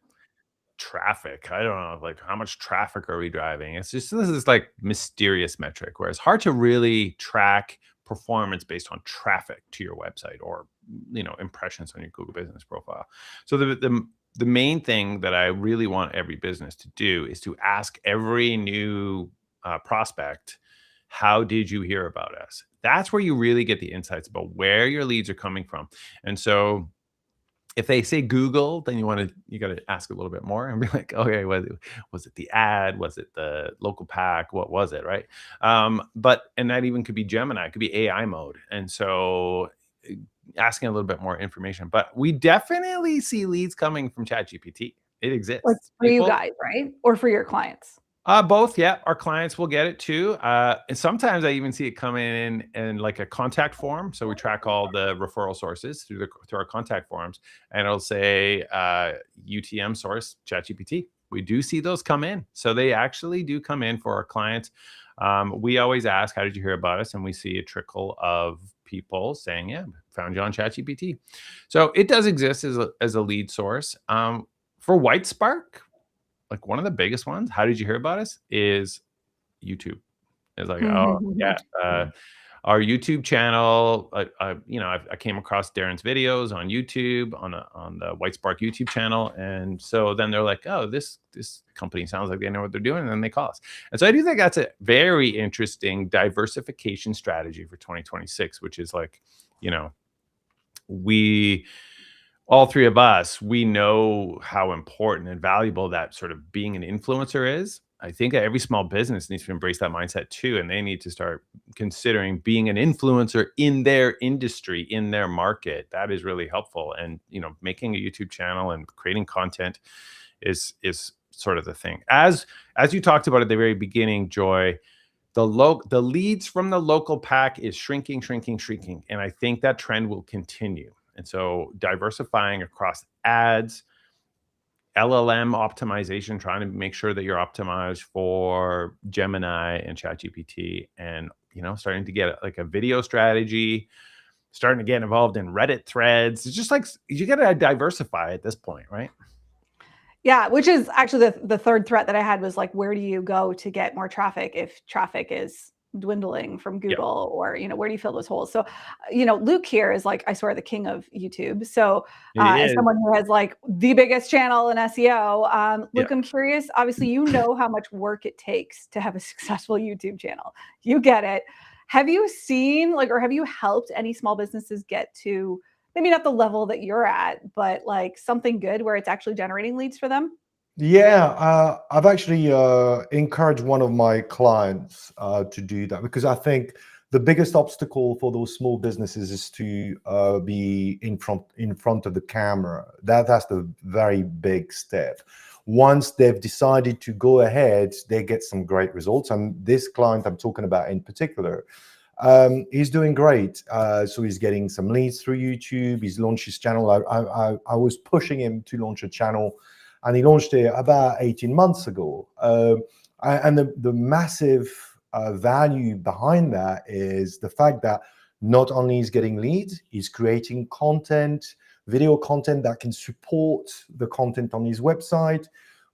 traffic. I don't know, like, how much traffic are we driving? It's just, this is like mysterious metric where it's hard to really track performance based on traffic to your website, or, you know, impressions on your Google business profile. So the main thing that I really want every business to do is to ask every new prospect, how did you hear about us? That's where you really get the insights about where your leads are coming from. And so if they say Google, then you got to ask a little bit more and be like, okay, was it the ad? Was it the local pack? What was it, right? And that even could be Gemini, it could be AI mode. And so asking a little bit more information, but we definitely see leads coming from ChatGPT. It exists. Like for you guys, right? Or for your clients? Both, yeah. Our clients will get it too. And sometimes I even see it coming in like a contact form. So we track all the referral sources through our contact forms, and it'll say UTM source ChatGPT. We do see those come in. So they actually do come in for our clients. We always ask, how did you hear about us? And we see a trickle of people saying, yeah, found you on ChatGPT. So it does exist as a lead source. For Whitespark, like one of the biggest ones, how did you hear about us, is YouTube. It's like, oh yeah, our YouTube channel. You know, I came across Darren's videos on YouTube on the Whitespark YouTube channel, and so then they're like, oh, this company sounds like they know what they're doing, and then they call us. And so I do think that's a very interesting diversification strategy for 2026, which is like, you know, all three of us, we know how important and valuable that sort of being an influencer is. I think that every small business needs to embrace that mindset too, and they need to start considering being an influencer in their industry, in their market. That is really helpful. And making a YouTube channel and creating content is sort of the thing. As you talked about at the very beginning, Joy, the leads from the local pack is shrinking, and I think that trend will continue. And so diversifying across ads, LLM optimization, trying to make sure that you're optimized for Gemini and ChatGPT, and starting to get like a video strategy, starting to get involved in Reddit threads. It's just like you got to diversify at this point, right? Yeah, which is actually the third threat that I had was like, where do you go to get more traffic if traffic is dwindling from Google, or where do you fill those holes? So Luc here is like, I swear, the king of YouTube. So as someone who has like the biggest channel in SEO, Luc, I'm curious, obviously how much work it takes to have a successful YouTube channel. You get it. Have you seen or have you helped any small businesses get to maybe not the level that you're at, but like something good where it's actually generating leads for them? Yeah, I've actually encouraged one of my clients to do that, because I think the biggest obstacle for those small businesses is to be in front of the camera. That's the very big step. Once they've decided to go ahead, they get some great results. And this client I'm talking about in particular, he's doing great. So he's getting some leads through YouTube. He's launched his channel. I was pushing him to launch a channel, and he launched it about 18 months ago. And the massive value behind that is the fact that not only is getting leads, he's creating content, video content that can support the content on his website,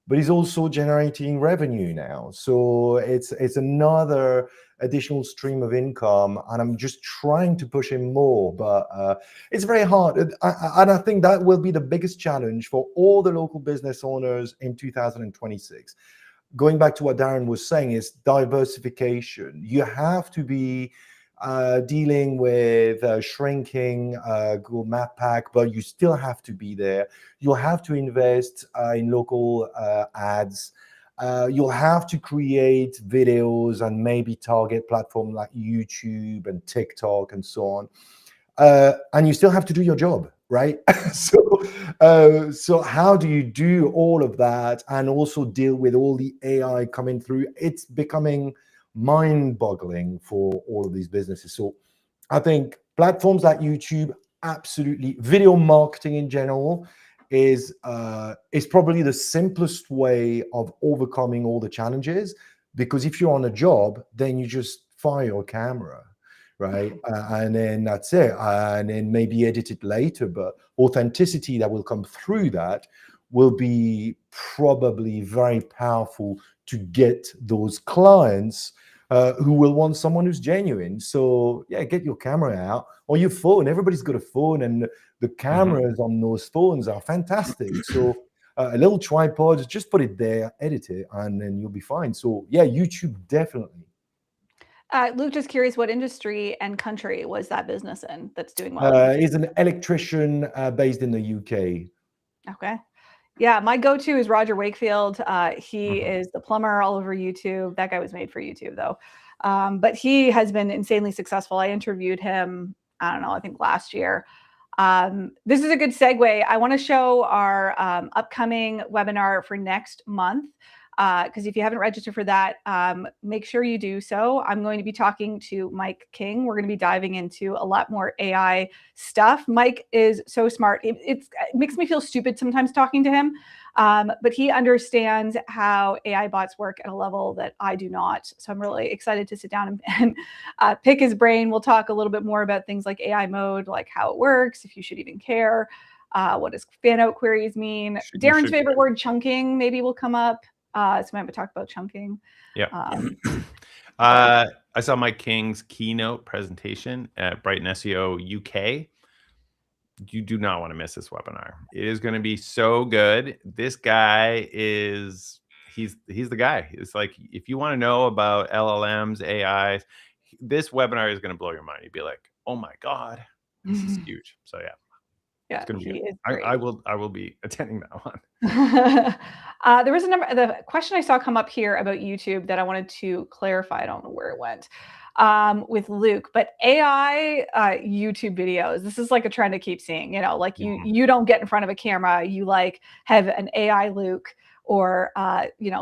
but he's also generating revenue now. So it's another additional stream of income, and I'm just trying to push him more, but it's very hard. And I think that will be the biggest challenge for all the local business owners in 2026. Going back to what Darren was saying, is diversification. You have to be dealing with shrinking Google Map Pack, but you still have to be there. You'll have to invest in local ads. You'll have to create videos and maybe target platforms like YouTube and TikTok and so on. And you still have to do your job, right? So how do you do all of that and also deal with all the AI coming through? It's becoming mind-boggling for all of these businesses. So I think platforms like YouTube, absolutely. Video marketing in general is probably the simplest way of overcoming all the challenges, because if you're on a job, then you just fire your camera, right? And then that's it. And then maybe edit it later, but authenticity that will come through that will be probably very powerful to get those clients who will want someone who's genuine. So yeah, get your camera out, or your phone. Everybody's got a phone, and the cameras on those phones are fantastic. So a little tripod, just put it there, edit it, and then you'll be fine. So yeah, YouTube definitely. Luc, just curious, what industry and country was that business in that's doing well? He's an electrician based in the UK. Okay. Yeah, my go-to is Roger Wakefield. He is the plumber all over YouTube. That guy was made for YouTube, though. But he has been insanely successful. I interviewed him, I don't know, I think last year. This is a good segue. I want to show our upcoming webinar for next month. Because if you haven't registered for that, make sure you do so. I'm going to be talking to Mike King. We're going to be diving into a lot more AI stuff. Mike is so smart. It makes me feel stupid sometimes talking to him, but he understands how AI bots work at a level that I do not. So I'm really excited to sit down and pick his brain. We'll talk a little bit more about things like AI mode, like how it works, if you should even care. What does fan out queries mean? Darren's favorite word, chunking, maybe will come up. So we haven't talked about chunking. Yeah. I saw Mike King's keynote presentation at Brighton SEO UK. You do not want to miss this webinar. It is going to be so good. This guy he's the guy. It's like, if you want to know about LLMs, AIs, this webinar is going to blow your mind. You'd be like, oh my God, this is huge. So yeah. Yeah, It's gonna be he good. is great. I will be attending that one. There was the question I saw come up here about YouTube that I wanted to clarify. I don't know where it went with Luke, but AI YouTube videos. This is like a trend I keep seeing. Like you don't get in front of a camera. You like have an AI Luke or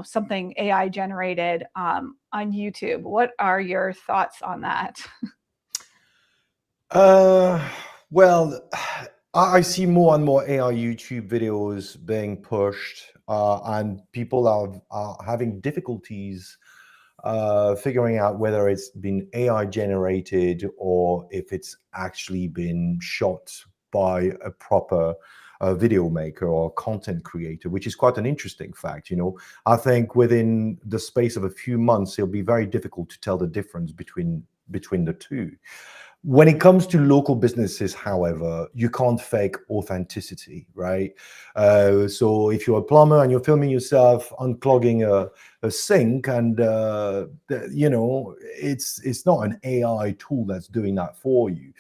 something AI generated on YouTube. What are your thoughts on that? Well, I see more and more AI YouTube videos being pushed, and people are having difficulties figuring out whether it's been AI generated or if it's actually been shot by a proper video maker or content creator, which is quite an interesting fact. I think within the space of a few months, it'll be very difficult to tell the difference between the two. When it comes to local businesses, however, you can't fake authenticity, right? So if you're a plumber and you're filming yourself unclogging a sink, and it's not an AI tool that's doing that for you,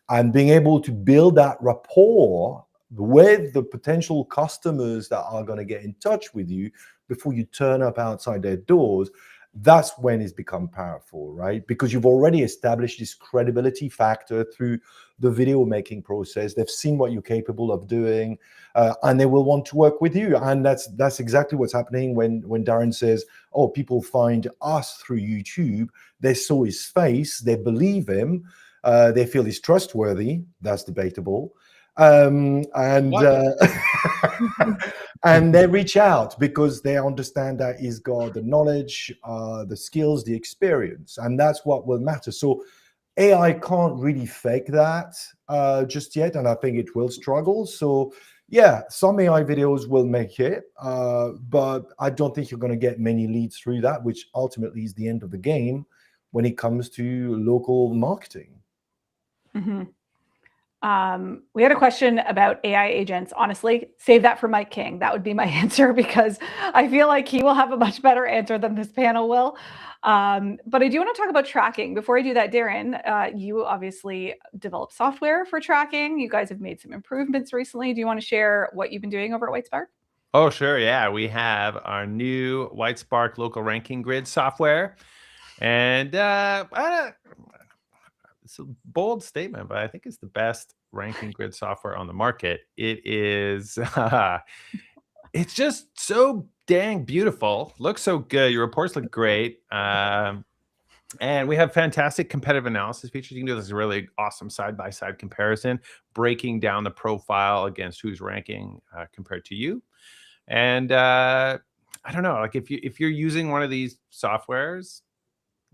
and being able to build that rapport with the potential customers that are going to get in touch with you before you turn up outside their doors, that's when it's become powerful, right? Because you've already established this credibility factor through the video making process. They've seen what you're capable of doing, and they will want to work with you. And that's exactly what's happening when Darren says, oh, people find us through YouTube. They saw his face, they believe him, they feel he's trustworthy. That's debatable. And and they reach out because they understand that he's got the knowledge, the skills, the experience, and that's what will matter. So AI can't really fake that just yet, and I think it will struggle. So yeah, some AI videos will make it, but I don't think you're going to get many leads through that, which ultimately is the end of the game when it comes to local marketing. Mm-hmm. We had a question about AI agents. Honestly, save that for Mike King. That would be my answer, because I feel like he will have a much better answer than this panel will. But I do want to talk about tracking. Before I do that, Darren, you obviously develop software for tracking. You guys have made some improvements recently. Do you want to share what you've been doing over at Whitespark? Oh, sure. Yeah, we have our new Whitespark local ranking grid software. And it's a bold statement, but I think it's the best ranking grid software on the market. It is, it's just so dang beautiful. Looks so good. Your reports look great. And we have fantastic competitive analysis features. You can do this really awesome side-by-side comparison, breaking down the profile against who's ranking compared to you. And I don't know, like if you're using one of these softwares,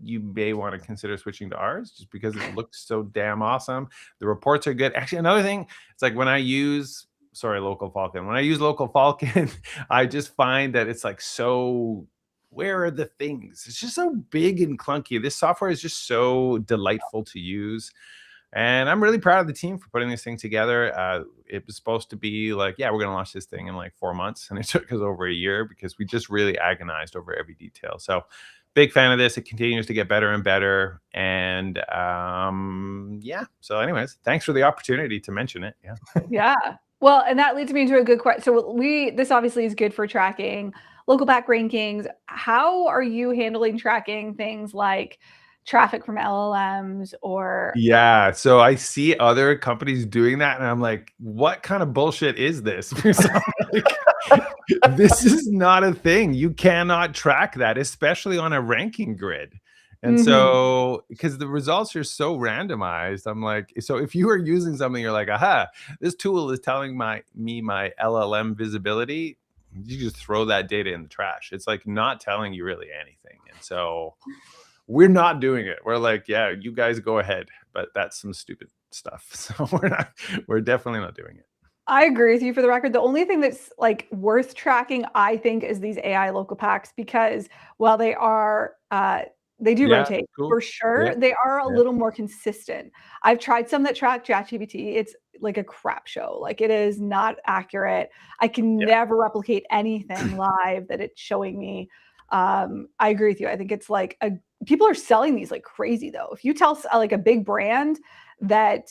you may want to consider switching to ours just because it looks so damn awesome. The reports are good. Actually, another thing, it's like when I use, Local Falcon. When I use Local Falcon, I just find that it's like so, where are the things? It's just so big and clunky. This software is just so delightful to use. And I'm really proud of the team for putting this thing together. It was supposed to be like, yeah, we're going to launch this thing in like 4 months. And it took us over a year because we just really agonized over every detail. So big fan of this. It continues to get better and better. And yeah. So anyways, thanks for the opportunity to mention it. Yeah. Yeah. Well, and that leads me into a good question. So this obviously is good for tracking local back rankings. How are you handling tracking things like traffic from LLMs or? Yeah. So I see other companies doing that, and I'm like, what kind of bullshit is this? Because I'm like, this is not a thing. You cannot track that, especially on a ranking grid. And so, because the results are so randomized, I'm like, so if you are using something, you're like, aha, this tool is telling me my LLM visibility, you just throw that data in the trash. It's like not telling you really anything. And so we're not doing it. We're like, yeah, you guys go ahead, but that's some stupid stuff. So we're definitely not doing it. I agree with you. For the record, the only thing that's like worth tracking, I think, is these AI local packs, because while they are, they do rotate Cool. for sure. Yeah. They are a little more consistent. I've tried some that track ChatGPT. It's like a crap show. Like, it is not accurate. I can never replicate anything live that it's showing me. I agree with you. I think it's like people are selling these like crazy though. If you tell like a big brand that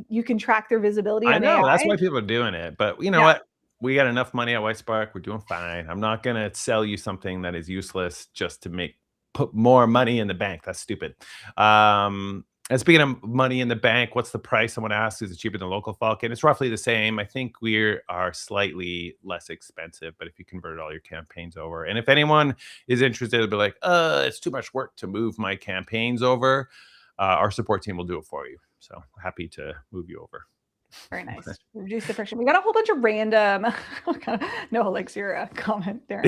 you can track their visibility I on know AI. that's why people are doing it. But you know what? We got enough money at Whitespark. We're doing fine. I'm not gonna sell you something that is useless just to put more money in the bank. That's stupid. And speaking of money in the bank, what's the price? Someone asked, is it cheaper than local Falcon? It's roughly the same. I think we are slightly less expensive, but if you convert all your campaigns over, and if anyone is interested, they'll be like, it's too much work to move my campaigns over. Our support team will do it for you. So happy to move you over. Very nice. Reduce the friction. We got a whole bunch of random, no elixir comment, Darren.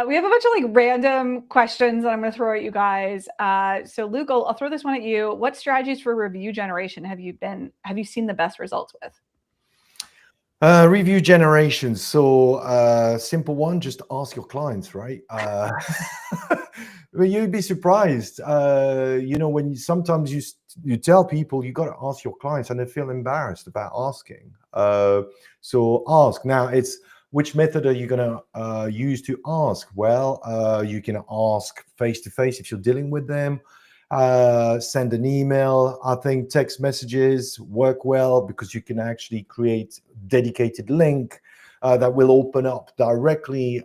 We have a bunch of like random questions that I'm going to throw at you guys. So Luc, I'll throw this one at you. What strategies for review generation have you seen the best results with? Review generation. So simple one, just ask your clients, right? Well, you'd be surprised. When sometimes you tell people you got to ask your clients and they feel embarrassed about asking. So ask. Now it's which method are you going to use to ask? Well, you can ask face-to-face if you're dealing with them. Send an email. I think text messages work well because you can actually create dedicated link that will open up directly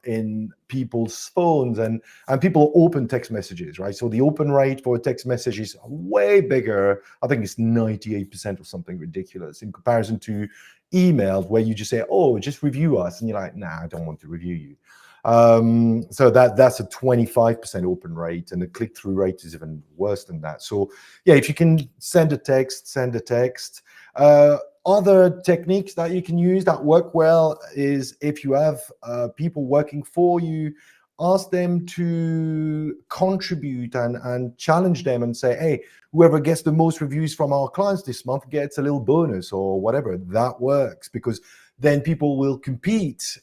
in people's phones, and people open text messages, right? So the open rate for a text message is way bigger. I think it's 98% or something ridiculous in comparison to emails where you just say, oh, just review us, and you're like, nah, I don't want to review you. So that's a 25% open rate, and the click-through rate is even worse than that. So yeah, if you can send a text, send a text. Other techniques that you can use that work well is if you have people working for you, ask them to contribute and challenge them and say, hey, whoever gets the most reviews from our clients this month gets a little bonus or whatever. That works because then people will compete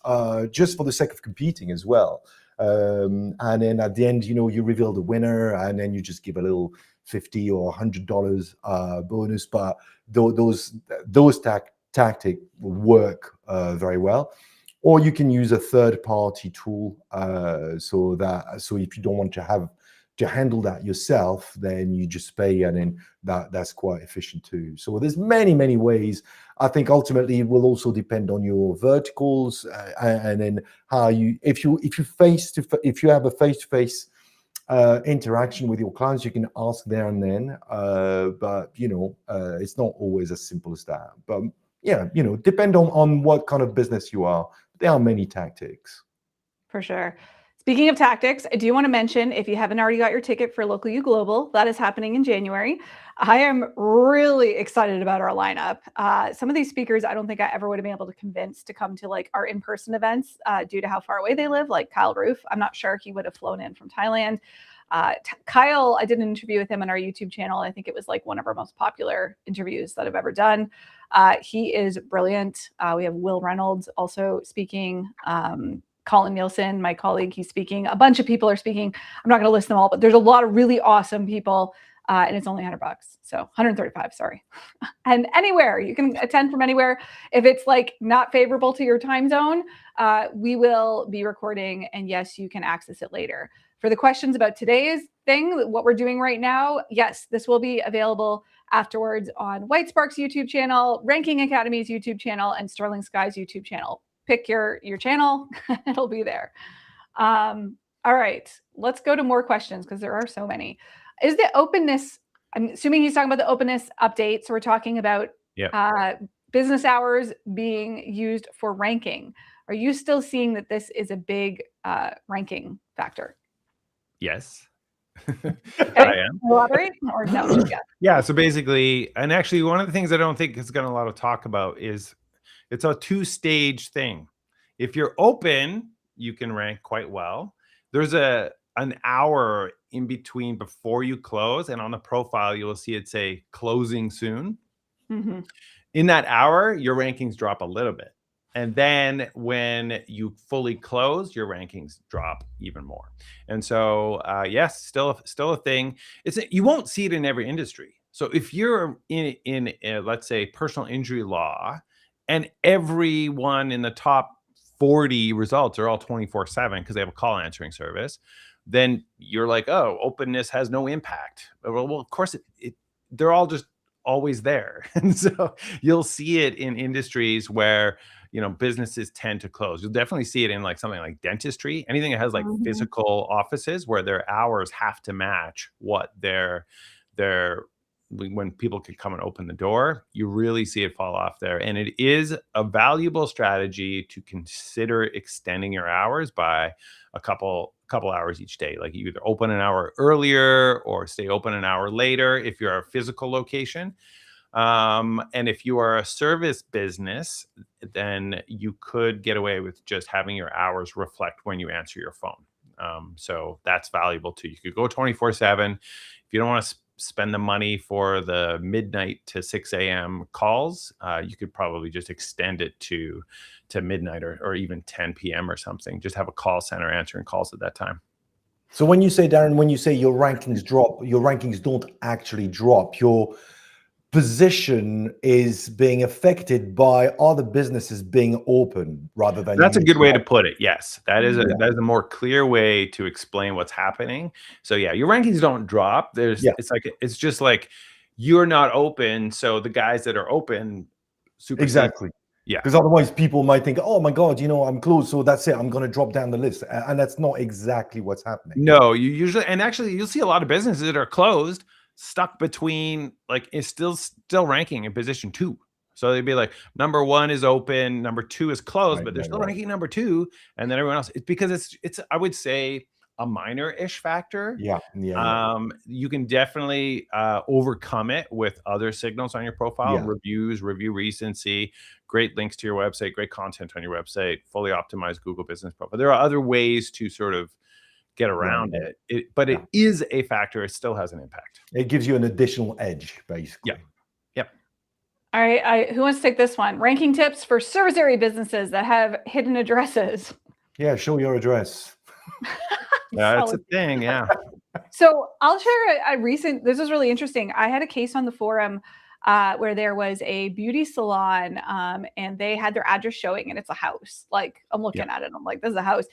just for the sake of competing as well. And then at the end, you reveal the winner, and then you just give a little $50 or $100 bonus. But those tactics work very well. Or you can use a third-party tool. So if you don't want to handle that yourself, then you just pay, and then that's quite efficient too. So there's many ways. I think ultimately it will also depend on your verticals, and then how if you have a face-to-face interaction with your clients, you can ask there and then. But it's not always as simple as that. But yeah, depend on what kind of business you are. There are many tactics. For sure. Speaking of tactics, I do want to mention, if you haven't already got your ticket for Local U Global, that is happening in January. I am really excited about our lineup. Some of these speakers, I don't think I ever would have been able to convince to come to like our in-person events due to how far away they live, like Kyle Roof. I'm not sure he would have flown in from Thailand. Kyle, I did an interview with him on our YouTube channel. I think it was like one of our most popular interviews that I've ever done. He is brilliant. We have Will Reynolds also speaking. Colin Nielsen, my colleague, he's speaking. A bunch of people are speaking. I'm not going to list them all, but there's a lot of really awesome people, and it's only $100. So 135, sorry. And anywhere, you can attend from anywhere. If it's like not favorable to your time zone, we will be recording, and yes, you can access it later. For the questions about today's thing, what we're doing right now, yes, this will be available afterwards on Whitespark's YouTube channel, Ranking Academy's YouTube channel, and Sterling Sky's YouTube channel. Pick your channel, it'll be there. All right, let's go to more questions because there are so many. Is the openness, I'm assuming he's talking about the openness update. So we're talking about business hours being used for ranking. Are you still seeing that this is a big ranking factor? Yes. Okay. I am. Elaborate or no? Yeah. So basically, and actually one of the things I don't think has gotten a lot of talk about is it's a two-stage thing. If you're open, you can rank quite well. There's an hour in between before you close, and on the profile, you'll see it say closing soon. Mm-hmm. In that hour, your rankings drop a little bit. And then when you fully close, your rankings drop even more. And so, yes, still a thing. You won't see it in every industry. So if you're in let's say, personal injury law, and everyone in the top 40 results are all 24/7 because they have a call answering service, then you're like, oh, openness has no impact. Well, of course, they're all just always there. And so you'll see it in industries where, businesses tend to close. You'll definitely see it in like something like dentistry, anything that has like physical offices where their hours have to match what when people can come and open the door. You really see it fall off there. And it is a valuable strategy to consider extending your hours by a couple hours each day. Like you either open an hour earlier or stay open an hour later if you're a physical location. And if you are a service business, then you could get away with just having your hours reflect when you answer your phone. So that's valuable too. You could go 24/7. If you don't want to spend the money for the midnight to 6 a.m. calls, you could probably just extend it to midnight or even 10 p.m. or something. Just have a call center answering calls at that time. So when you say, Darren, when you say your rankings drop, your rankings don't actually drop. Your position is being affected by other businesses being open rather than. That's a good way to put it. Yes, that is a more clear way to explain what's happening. So yeah, your rankings don't drop. It's just like you're not open, so the guys that are open supersede. Exactly. Yeah, because otherwise people might think, oh my God, I'm closed, so that's it, I'm going to drop down the list, and that's not exactly what's happening. No, you usually, and actually you'll see a lot of businesses that are closed stuck between, like, it's still ranking in position 2. So they'd be like, number 1 is open, number 2 is closed, but they're still ranking number 2, and then everyone else. It's because it's I would say a minor-ish factor. Yeah. You can definitely overcome it with other signals on your profile, reviews, review recency, great links to your website, great content on your website, fully optimized Google business profile. There are other ways to sort of get around it, but it is a factor. It still has an impact. It gives you an additional edge, basically. Yep. All right, who wants to take this one? Ranking tips for service area businesses that have hidden addresses. Yeah, show your address. Yeah, that's a thing. Yeah. So I'll share this is really interesting. I had a case on the forum where there was a beauty salon and they had their address showing, and it's a house. Like, I'm looking at it, I'm like, this is a house.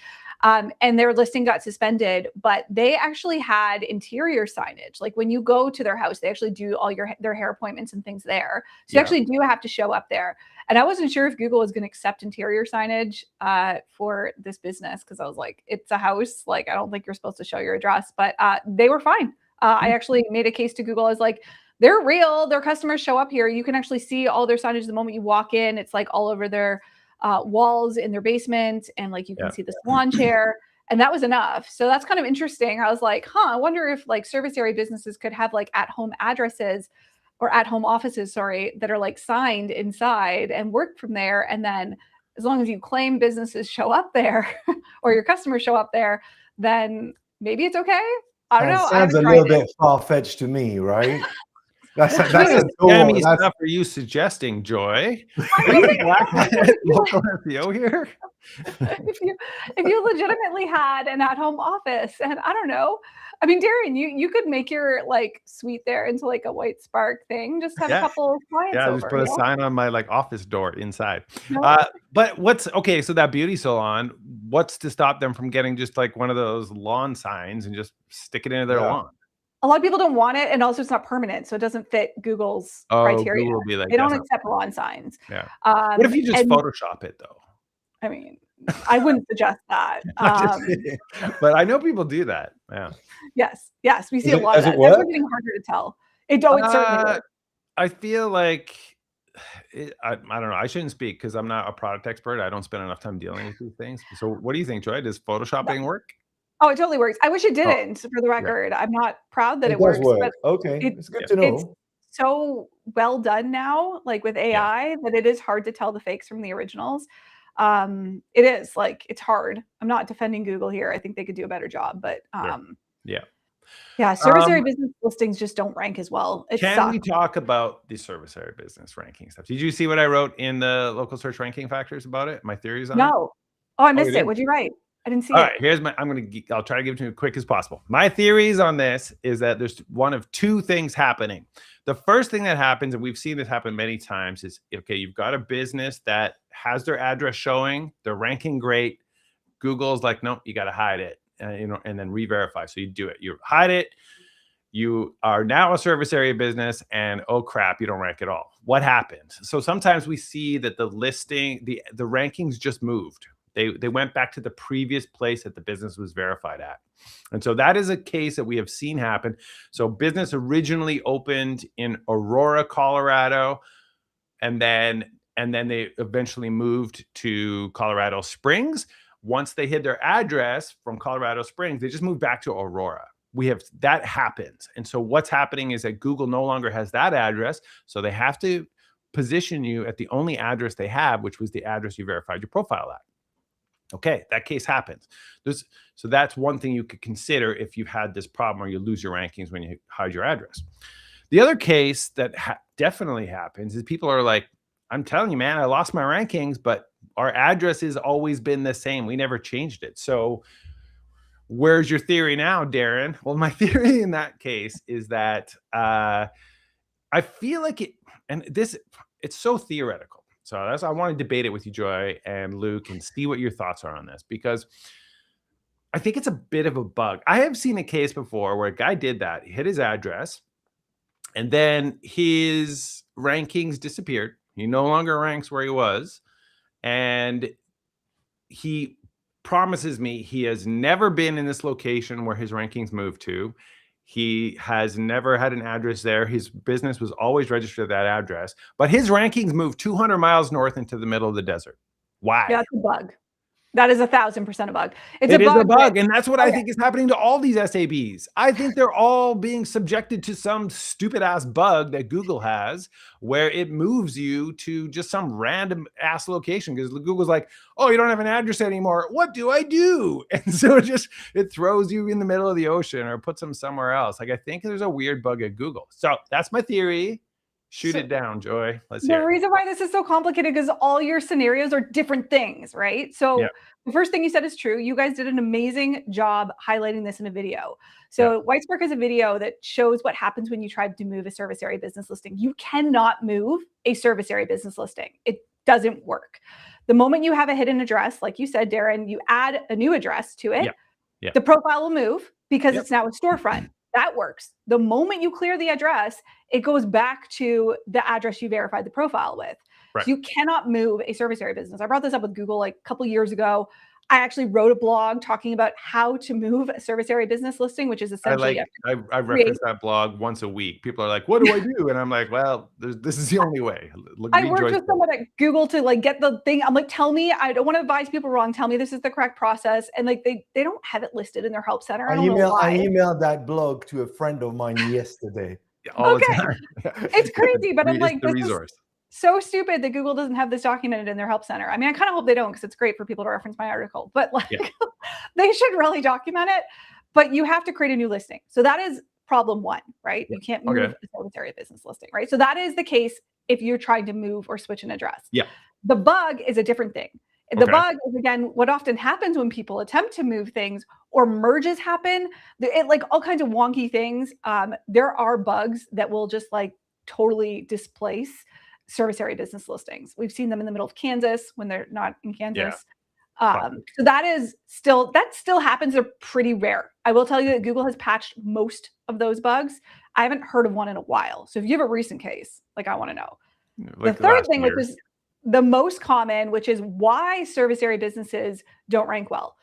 And their listing got suspended, but they actually had interior signage. Like, when you go to their house, they actually do all their hair appointments and things there. So you actually do have to show up there. And I wasn't sure if Google was going to accept interior signage for this business, because I was like, it's a house. Like, I don't think you're supposed to show your address, but they were fine. I actually made a case to Google. I was like, they're real. Their customers show up here. You can actually see all their signage the moment you walk in. It's like all over their walls in their basement, and like you can see the salon chair, and that was enough. So that's kind of interesting. I was like, I wonder if like service area businesses could have like at-home addresses or at-home offices, that are like signed inside and work from there. And then as long as you claim businesses show up there or your customers show up there, then maybe it's okay. I don't know. Sounds a little bit far-fetched to me, right? That's scammy stuff for you suggesting, Joy. Are you local SEO here? If you legitimately had an at-home office, and I don't know, I mean, Darren, you could make your like suite there into like a Whitespark thing. Just have a couple of clients over. Just put a sign on my like office door inside. But so that beauty salon, what's to stop them from getting just like one of those lawn signs and just stick it into their lawn? A lot of people don't want it, and also it's not permanent, so it doesn't fit Google's criteria. Google will be like, they don't accept lawn signs. Yeah. What if you just Photoshop it though? I mean, I wouldn't suggest that. But I know people do that. Yeah. Yes, we see a lot of that. That's getting harder to tell. It certainly works. I feel like I don't know. I shouldn't speak because I'm not a product expert. I don't spend enough time dealing with these things. So what do you think, Joy? Does Photoshopping work? Oh, it totally works. I wish it didn't, for the record. I'm not proud that it works. But okay, it's good to know. It's so well done now, like with AI, that it is hard to tell the fakes from the originals. It is like, it's hard. I'm not defending Google here. I think they could do a better job, but service area business listings just don't rank as well. Can we talk about the service area business ranking stuff? Did you see what I wrote in the local search ranking factors about it? My theories on it? No. Oh, I missed it. What'd you write? I didn't see it. All right, I'll try to give it to you as quick as possible. My theories on this is that there's one of two things happening. The first thing that happens, and we've seen this happen many times, is, okay, you've got a business that has their address showing, they're ranking great. Google's like, nope, you got to hide it. and then re-verify. So you do it, you hide it, you are now a service area business, and oh crap, you don't rank at all. What happened? So sometimes we see that the listing, the rankings just moved. They went back to the previous place that the business was verified at. And so that is a case that we have seen happen. So business originally opened in Aurora, Colorado, and then they eventually moved to Colorado Springs. Once they hid their address from Colorado Springs, they just moved back to Aurora. That happens. And so what's happening is that Google no longer has that address. So they have to position you at the only address they have, which was the address you verified your profile at. Okay, that case happens. So that's one thing you could consider if you've had this problem or you lose your rankings when you hide your address. The other case that definitely happens is people are like, I'm telling you, man, I lost my rankings, but our address has always been the same. We never changed it. So where's your theory now, Darren? Well, my theory in that case is that I feel like it's so theoretical. So I want to debate it with you, Joy and Luke, and see what your thoughts are on this, because I think it's a bit of a bug. I have seen a case before where a guy did that. He hit his address, and then his rankings disappeared. He no longer ranks where he was. And he promises me he has never been in this location where his rankings moved to. He has never had an address there. His business was always registered at that address, but his rankings moved 200 miles north into the middle of the desert. Why? Yeah, that's a bug. That is 1,000% a bug. It is a bug. And that's what I think is happening to all these SABs. I think they're all being subjected to some stupid ass bug that Google has, where it moves you to just some random ass location because Google's like, oh, you don't have an address anymore. What do I do? And so it throws you in the middle of the ocean or puts them somewhere else. Like, I think there's a weird bug at Google. So that's my theory. Shoot it down, Joy. Let's hear it. The reason why this is so complicated is all your scenarios are different things, right? So the first thing you said is true. You guys did an amazing job highlighting this in a video. So Whitespark is a video that shows what happens when you try to move a service area business listing. You cannot move a service area business listing. It doesn't work. The moment you have a hidden address, like you said, Darren, you add a new address to it, the profile will move because it's now a storefront. That works. The moment you clear the address, it goes back to the address you verified the profile with. Right. So you cannot move a service area business. I brought this up with Google like a couple of years ago. I actually wrote a blog talking about how to move a service area business listing, which is essentially I reference that blog once a week. People are like, what do I do? And I'm like, well, this is the only way. I worked with someone at Google to like get the thing. I'm like, tell me, I don't want to advise people wrong. Tell me this is the correct process. And like they don't have it listed in their help center. I emailed that blog to a friend of mine yesterday. It's crazy, but I'm like, the resource. So stupid that Google doesn't have this documented in their help center. I mean, I kind of hope they don't, because it's great for people to reference my article, but like they should really document it. But you have to create a new listing. So that is problem one, right? You can't move a service area business listing, right? So that is the case if you're trying to move or switch an address. The bug is a different thing. The bug is, again, what often happens when people attempt to move things or merges happen, like all kinds of wonky things. There are bugs that will just like totally displace service area business listings. We've seen them in the middle of Kansas when they're not in Kansas. So that still happens. They're pretty rare. I will tell you that Google has patched most of those bugs. I haven't heard of one in a while. So if you have a recent case, like I want to know. Like the third thing, which is the most common, which is why service area businesses don't rank well.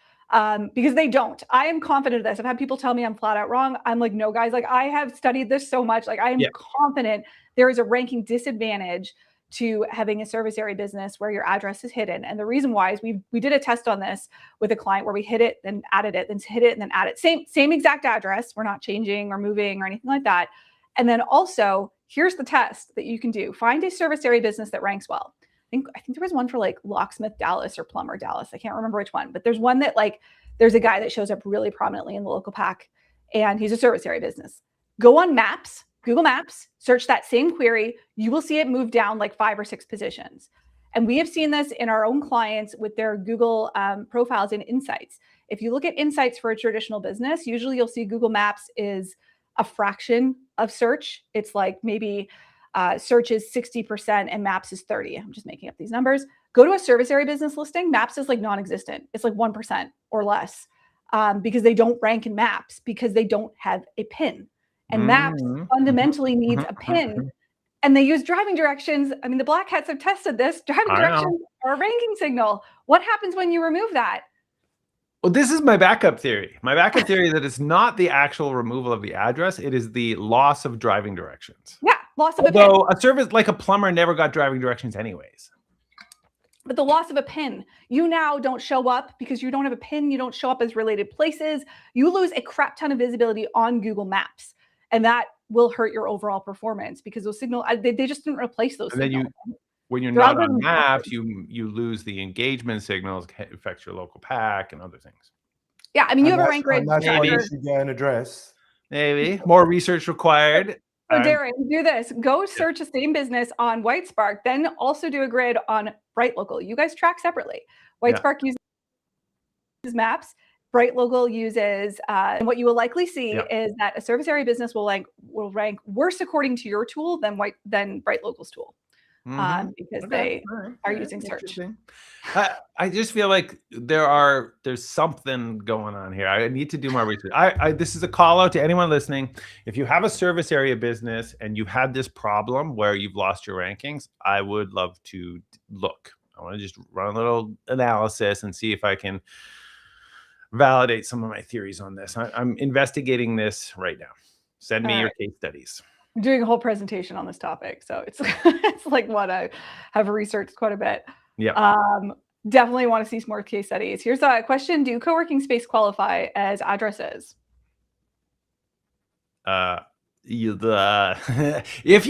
Because they don't. I am confident of this. I've had people tell me I'm flat out wrong. I'm like, no, guys, like I have studied this so much. Like I am confident there is a ranking disadvantage to having a service area business where your address is hidden. And the reason why is we did a test on this with a client where we hid it, then added it, then hid it, and then added same exact address. We're not changing or moving or anything like that. And then also, here's the test that you can do. Find a service area business that ranks well. I think there was one for like Locksmith Dallas or Plumber Dallas. I can't remember which one, but there's one that like, there's a guy that shows up really prominently in the local pack and he's a service area business. Go on Maps, Google Maps, search that same query. You will see it move down like 5 or 6 positions. And we have seen this in our own clients with their Google profiles and insights. If you look at insights for a traditional business, usually you'll see Google Maps is a fraction of search. It's like maybe search is 60% and Maps is 30. I'm just making up these numbers. Go to a service area business listing. Maps is like non-existent. It's like 1% or less. because they don't rank in maps because they don't have a pin. And maps fundamentally needs a pin. And they use driving directions. I mean, the black hats have tested this. Driving directions are a ranking signal. What happens when you remove that? Well, this is my backup theory. My backup theory is that it's not the actual removal of the address. It is the loss of driving directions. Yeah, loss of a pin. Although a service like a plumber never got driving directions anyways. But the loss of a pin, you now don't show up because you don't have a pin. You don't show up as related places. You lose a crap ton of visibility on Google Maps. And that will hurt your overall performance because those signals, they just didn't replace those signals. Then when you're not on maps, you lose the engagement signals, affects your local pack and other things. Yeah, I mean, you have a rank grid. That's why you should get an address. Maybe more research required. So Darren, do this. Go search the same business on Whitespark, then also do a grid on BrightLocal. You guys track separately. Whitespark uses maps. BrightLocal uses, and what you will likely see is that a service area business will rank worse according to your tool than BrightLocal's tool. Because they are using search. I just feel like there's something going on here. I need to do more research. This is a call out to anyone listening. If you have a service area business and you've had this problem where you've lost your rankings, I would love to look. I want to just run a little analysis and see if I can validate some of my theories on this. I'm investigating this right now. Send me your case studies. I'm doing a whole presentation on this topic, so it's it's like what I have researched quite a bit. Yeah. Definitely want to see some more case studies. Here's a question: do co-working space qualify as addresses? If you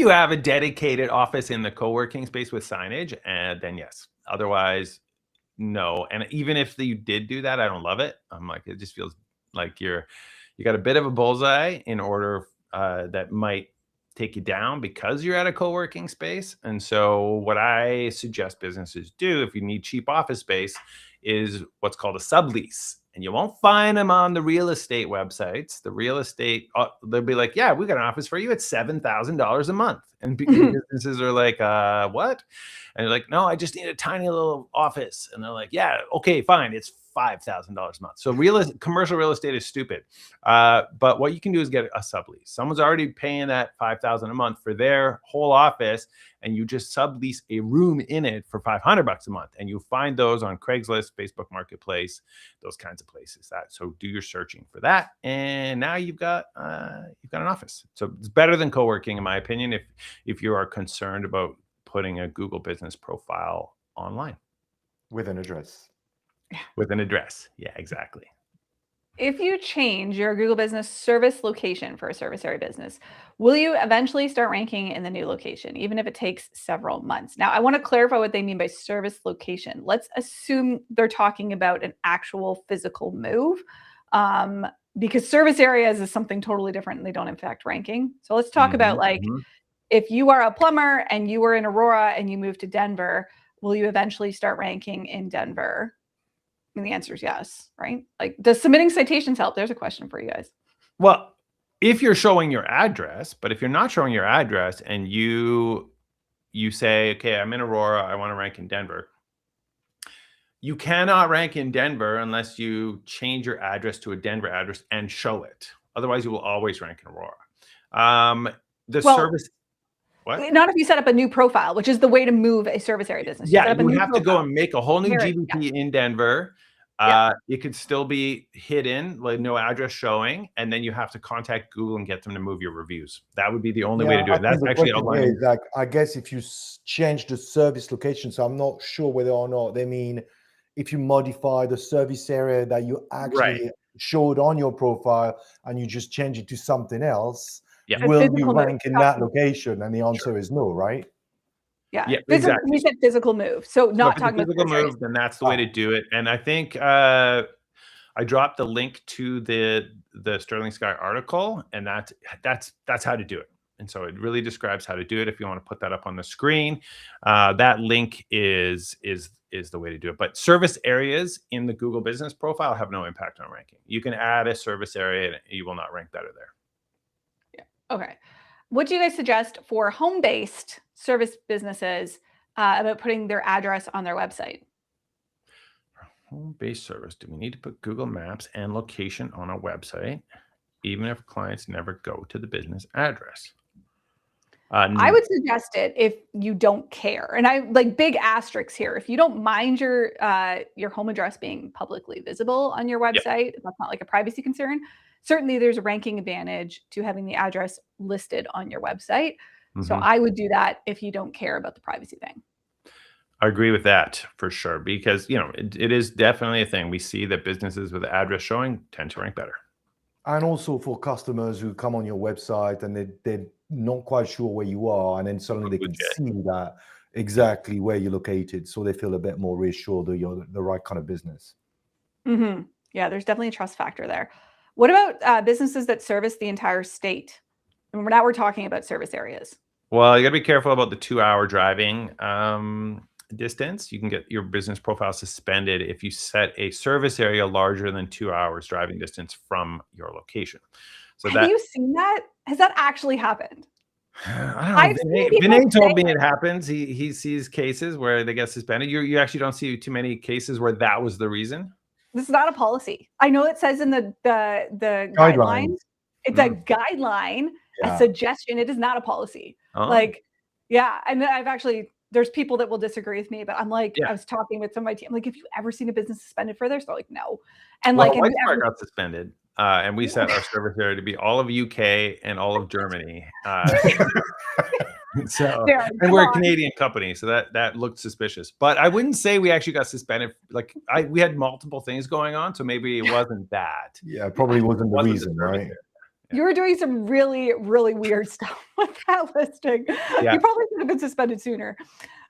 have a dedicated office in the co-working space with signage, then yes. Otherwise, no. And even if you did do that, I don't love it. I'm like, it just feels like you got a bit of a bullseye in order that might take you down because you're at a co-working space. And so what I suggest businesses do if you need cheap office space is what's called a sublease. And you won't find them on the real estate websites. The real estate, they'll be like, yeah, we got an office for you at $7,000 a month. And businesses are like, what? And you're like, no, I just need a tiny little office. And they're like, yeah, okay, fine. It's $5,000 a month. So commercial real estate is stupid. But what you can do is get a sublease. Someone's already paying that $5,000 a month for their whole office, and you just sublease a room in it for $500 a month. And you find those on Craigslist, Facebook Marketplace, those kinds of places. So do your searching for that, and now you've got an office. So it's better than co-working, in my opinion, if you are concerned about putting a Google business profile online with an address. With an address. Yeah, exactly. If you change your Google Business service location for a service area business, will you eventually start ranking in the new location, even if it takes several months? Now, I want to clarify what they mean by service location. Let's assume they're talking about an actual physical move, because service areas is something totally different and they don't impact ranking. So let's talk about if you are a plumber and you were in Aurora and you moved to Denver, will you eventually start ranking in Denver? I mean, the answer is yes, right? Like, does submitting citations help? There's a question for you guys. Well, if you're showing your address, but if you're not showing your address and you say, okay, I'm in Aurora, I want to rank in Denver. You cannot rank in Denver unless you change your address to a Denver address and show it. Otherwise, you will always rank in Aurora. Service. What? Not if you set up a new profile, which is the way to move a service area business. You would have to go and make a whole new GBP in Denver. It could still be hidden, like no address showing, and then you have to contact Google and get them to move your reviews. That would be the only way to do it. That's actually online. Like, I guess if you change the service location, so I'm not sure whether or not they mean if you modify the service area that you actually showed on your profile and you just change it to something else. Will you rank in that location? And the answer is no, right? Yeah, exactly. We said physical move. So not talking about physical move, then that's the way to do it. And I think I dropped the link to the Sterling Sky article, and that's how to do it. And so it really describes how to do it. If you want to put that up on the screen, that link is the way to do it. But service areas in the Google Business profile have no impact on ranking. You can add a service area, and you will not rank better there. Okay. What do you guys suggest for home-based service businesses about putting their address on their website? home-based service. Do we need to put Google Maps and location on a website, even if clients never go to the business address? I would suggest it if you don't care. And I like big asterisks here. If you don't mind your home address being publicly visible on your website, that's not like a privacy concern. Certainly there's a ranking advantage to having the address listed on your website. So I would do that if you don't care about the privacy thing. I agree with that for sure, because it is definitely a thing. We see that businesses with the address showing tend to rank better. And also for customers who come on your website and they're not quite sure where you are, and then suddenly they can see that exactly where you're located, so they feel a bit more reassured that you're the right kind of business. Yeah, there's definitely a trust factor there. What about businesses that service the entire state? And now we're talking about service areas. Well, you got to be careful about the 2-hour driving distance. You can get your business profile suspended if you set a service area larger than 2 hours driving distance from your location. So have you seen that? Has that actually happened? I don't know. Vinay told me it happens. He sees cases where they get suspended. You actually don't see too many cases where that was the reason. This is not a policy. I know it says in the guidelines. It's a guideline, a suggestion. It is not a policy. Like, yeah. And there's people that will disagree with me, but I'm like, I was talking with some of my team. I'm like, have you ever seen a business suspended for this? They're like, no. And like, Whitespark got suspended. And we set our service area to be all of UK and all of Germany. So, and we're a Canadian company, so that looked suspicious. But I wouldn't say we actually got suspended. Like we had multiple things going on, so maybe it wasn't that. Yeah, probably wasn't the reason, right? You were doing some really, really weird stuff with that listing. Yeah. You probably should have been suspended sooner.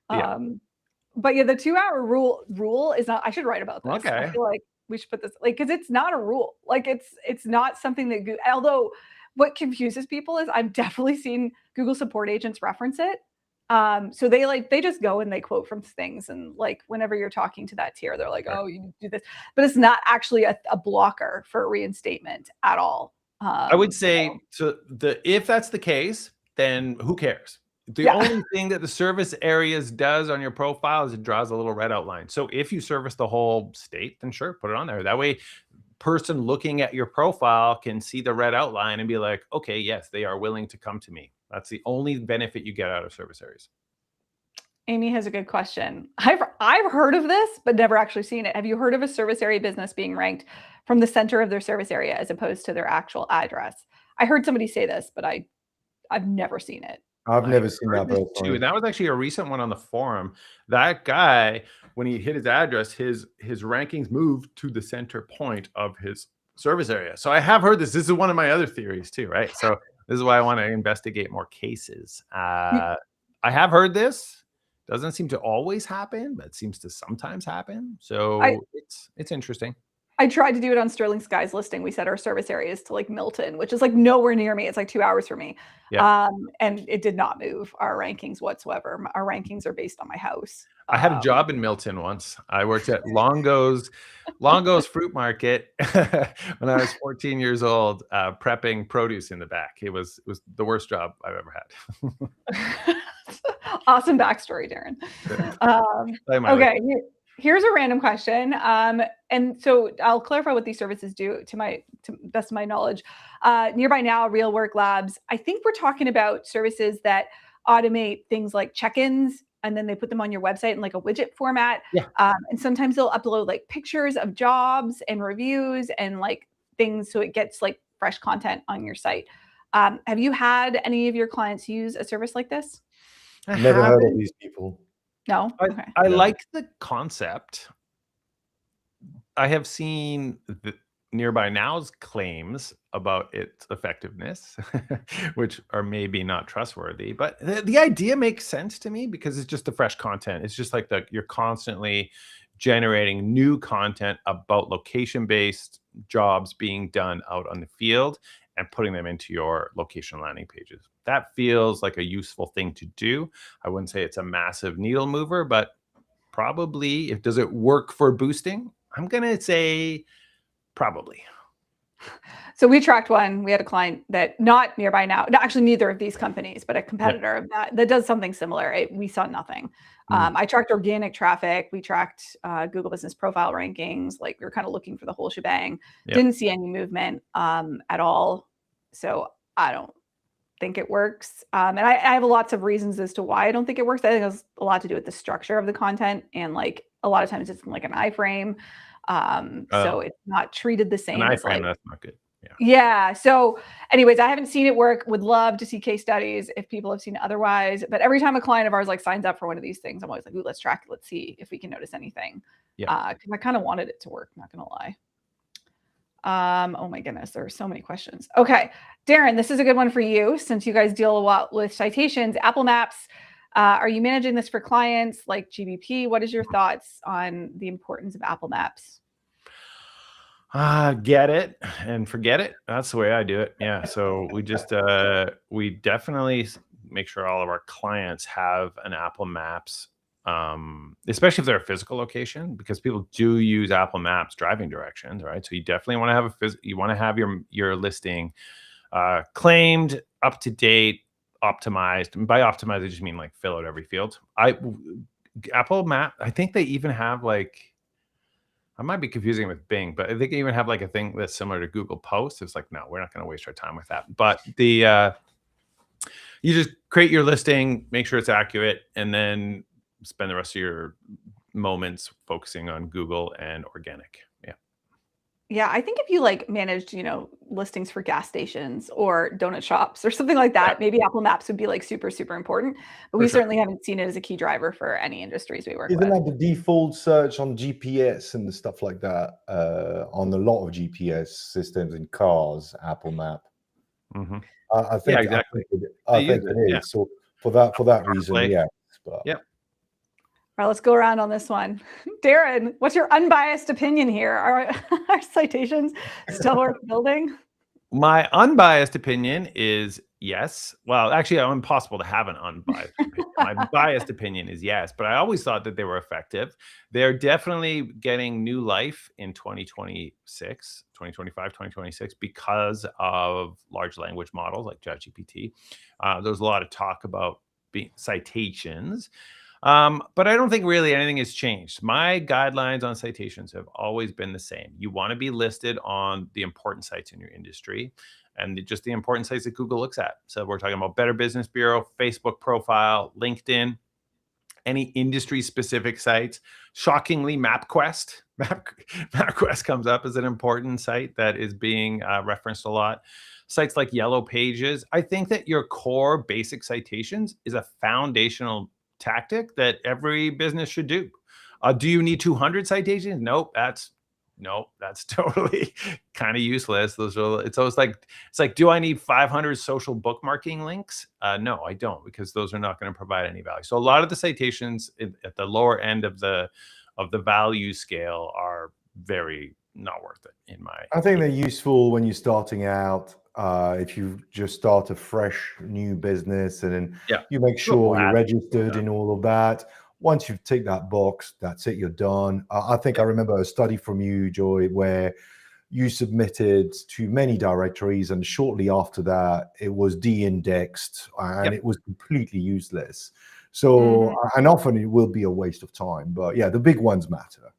But yeah, the 2-hour rule is not. I should write about this. Okay. I feel like we should put this because it's not a rule. Like it's not something that. Although what confuses people is I've definitely seen Google support agents reference it. So they just go and they quote from things, and like whenever you're talking to that tier, they're like, "Oh, you do this," but it's not actually a blocker for reinstatement at all. I would say if that's the case, then who cares? The only thing that the service areas does on your profile is it draws a little red outline. So if you service the whole state, then sure, put it on there. That way, person looking at your profile can see the red outline and be like, okay, yes, they are willing to come to me. That's the only benefit you get out of service areas. Amy has a good question. I've heard of this, but never actually seen it. Have you heard of a service area business being ranked from the center of their service area as opposed to their actual address? I heard somebody say this, but I've never seen it. I've never seen that too. And that was actually a recent one on the forum. That guy, when he hit his address, his rankings moved to the center point of his service area. So I have heard this. This is one of my other theories too, right? So this is why I want to investigate more cases. I have heard this. Doesn't seem to always happen, but it seems to sometimes happen. So it's interesting. I tried to do it on Sterling Sky's listing. We set our service areas to like Milton, which is like nowhere near me. It's like 2 hours for me. And it did not move our rankings whatsoever. Our rankings are based on my house. I had a job in Milton once. I worked at Longo's Fruit Market when I was 14 years old, prepping produce in the back. It was the worst job I've ever had. Awesome backstory, Darren. Okay. Here's a random question. And so I'll clarify what these services do to best of my knowledge. Nearby Now, Real Work Labs. I think we're talking about services that automate things like check-ins, and then they put them on your website in like a widget format. And sometimes they'll upload like pictures of jobs and reviews and like things, so it gets like fresh content on your site. Have you had any of your clients use a service like this? Never heard of these people. No? Okay. I like the concept. I have seen the Nearby Now's claims about its effectiveness, which are maybe not trustworthy, but the idea makes sense to me because it's just the fresh content. It's just like you're constantly generating new content about location-based jobs being done out on the field and putting them into your location landing pages. That feels like a useful thing to do. I wouldn't say it's a massive needle mover, but probably does it work for boosting? I'm going to say probably. So we tracked one. We had a client that not nearby now, no, actually neither of these companies, but a competitor of that does something similar. We saw nothing. I tracked organic traffic. We tracked Google Business Profile rankings. Like we were kind of looking for the whole shebang. Didn't see any movement at all. So I don't think it works. And I have lots of reasons as to why I don't think it works. I think it has a lot to do with the structure of the content. And like a lot of times it's like an iframe. So it's not treated the same as like, that's not good. Yeah. So anyways, I haven't seen it work. Would love to see case studies if people have seen otherwise. But every time a client of ours like signs up for one of these things, I'm always like, ooh, let's track it. Let's see if we can notice anything. Because I kind of wanted it to work, not gonna lie. Oh my goodness, there are so many questions. Okay, Darren, this is a good one for you since you guys deal a lot with citations. Apple Maps, are you managing this for clients like GBP? What is your thoughts on the importance of Apple Maps? Get it and forget it. That's the way I do it. Yeah. So we just we definitely make sure all of our clients have an Apple Maps, especially if they're a physical location, because people do use Apple Maps driving directions, right? So you definitely want to have you want to have your listing claimed, up to date, optimized. And by optimized, I just mean like fill out every field. Apple Map, I think they even have like, I might be confusing with Bing, but I think they even have like a thing that's similar to Google Posts. It's like, no, we're not going to waste our time with that. But you just create your listing, make sure it's accurate, and then spend the rest of your moments focusing on Google and organic. Yeah, I think if you like managed, listings for gas stations or donut shops or something like that, maybe Apple Maps would be like super, super important. But we certainly haven't seen it as a key driver for any industries we work with. Isn't that the default search on GPS and stuff like that? On a lot of GPS systems in cars, Apple Map. Mm-hmm. I think exactly. I think it is. Yeah. So for that reason, yes. But All right, let's go around on this one. Darren, what's your unbiased opinion here? Are citations still worth building? My unbiased opinion is yes. Well, actually, it's impossible to have an unbiased opinion. My biased opinion is yes, but I always thought that they were effective. They're definitely getting new life in 2026, 2025, 2026 because of large language models like ChatGPT. There's a lot of talk about citations. But I don't think really anything has changed. My guidelines on citations have always been the same. You want to be listed on the important sites in your industry and just the important sites that Google looks at. So we're talking about Better Business Bureau, Facebook profile, LinkedIn, any industry specific sites. Shockingly, MapQuest. MapQuest comes up as an important site that is being referenced a lot. Sites like Yellow Pages. I think that your core basic citations is a foundational tactic that every business should do. Do you need 200 citations? Nope. That's totally kind of useless. It's like, do I need 500 social bookmarking links? No, I don't, because those are not going to provide any value. So a lot of the citations at the lower end of the value scale are very not worth it in my. I think they're useful when you're starting out. If you just start a fresh new business and then you make sure you're registered in all of that. Once you've ticked that box, that's it, you're done. I think I remember a study from you, Joy, where you submitted to many directories and shortly after that, it was de-indexed and it was completely useless. So, and often it will be a waste of time, but yeah, the big ones matter.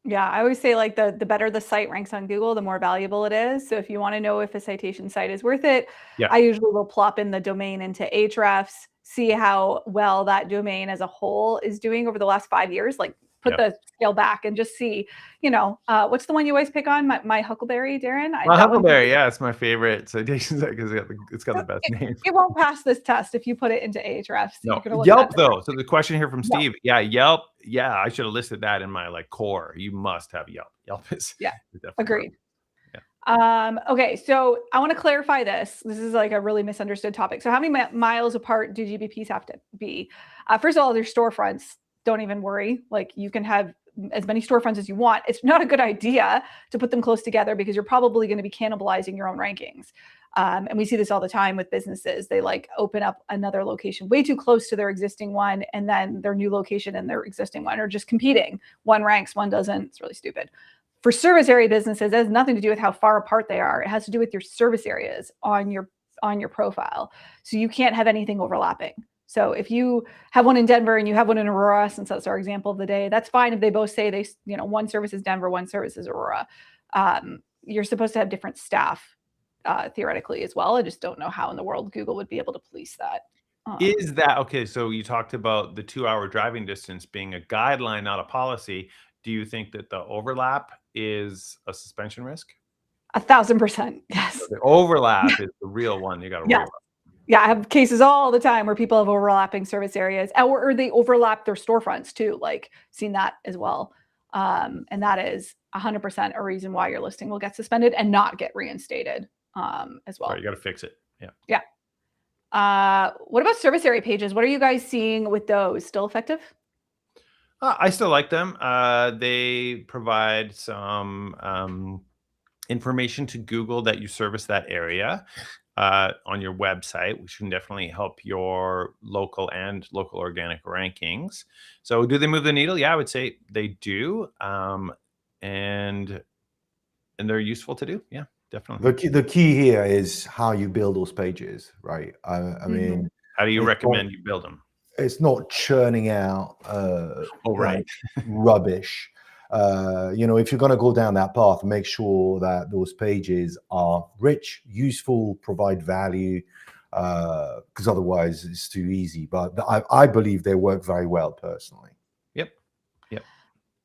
Yeah, I always say like the better the site ranks on Google, the more valuable it is. So if you want to know if a citation site is worth it, I usually will plop in the domain into Ahrefs, see how well that domain as a whole is doing over the last 5 years, like put the scale back and just see, what's the one you always pick on? My Huckleberry, Darren? My Huckleberry, it's my favorite citation site because it's got the best name. It won't pass this test if you put it into Ahrefs. No. Yelp though. So the question here from Steve, Yelp. Yeah, I should have listed that in my core. You must have Yelp. Yelp is agreed. Okay, so I want to clarify this. This is like a really misunderstood topic. So how many miles apart do GBPs have to be? First of all, their storefronts. Don't even worry. Like you can have as many storefronts as you want. It's not a good idea to put them close together because you're probably going to be cannibalizing your own rankings. And we see this all the time with businesses. They like open up another location way too close to their existing one, and then their new location and their existing one are just competing. One ranks, one doesn't. It's really stupid. For service area businesses, it has nothing to do with how far apart they are. It has to do with your service areas on your profile. So you can't have anything overlapping. So if you have one in Denver and you have one in Aurora, since that's our example of the day, that's fine if they both say they, one service is Denver, one service is Aurora. You're supposed to have different staff theoretically as well. I just don't know how in the world Google would be able to police that. Is that okay? So you talked about the 2-hour driving distance being a guideline, not a policy. Do you think that the overlap is a suspension risk? 1,000%. Yes. So the overlap is the real one you got to worry about. Yeah, I have cases all the time where people have overlapping service areas, or they overlap their storefronts too. Like, seen that as well. And that is 100% a reason why your listing will get suspended and not get reinstated as well. Right, you got to fix it. Yeah. Yeah. What about service area pages? What are you guys seeing with those? Still effective? I still like them. They provide some information to Google that you service that area on your website, which can definitely help your local and local organic rankings. So do they move the needle? Yeah, I would say they do. And they're useful to do. Yeah, definitely. The key here is how you build those pages, right? I mean, how do you recommend you build them? It's not churning out right. rubbish. If you're going to go down that path, make sure that those pages are rich, useful, provide value, because otherwise it's too easy. But I believe they work very well personally. Yep.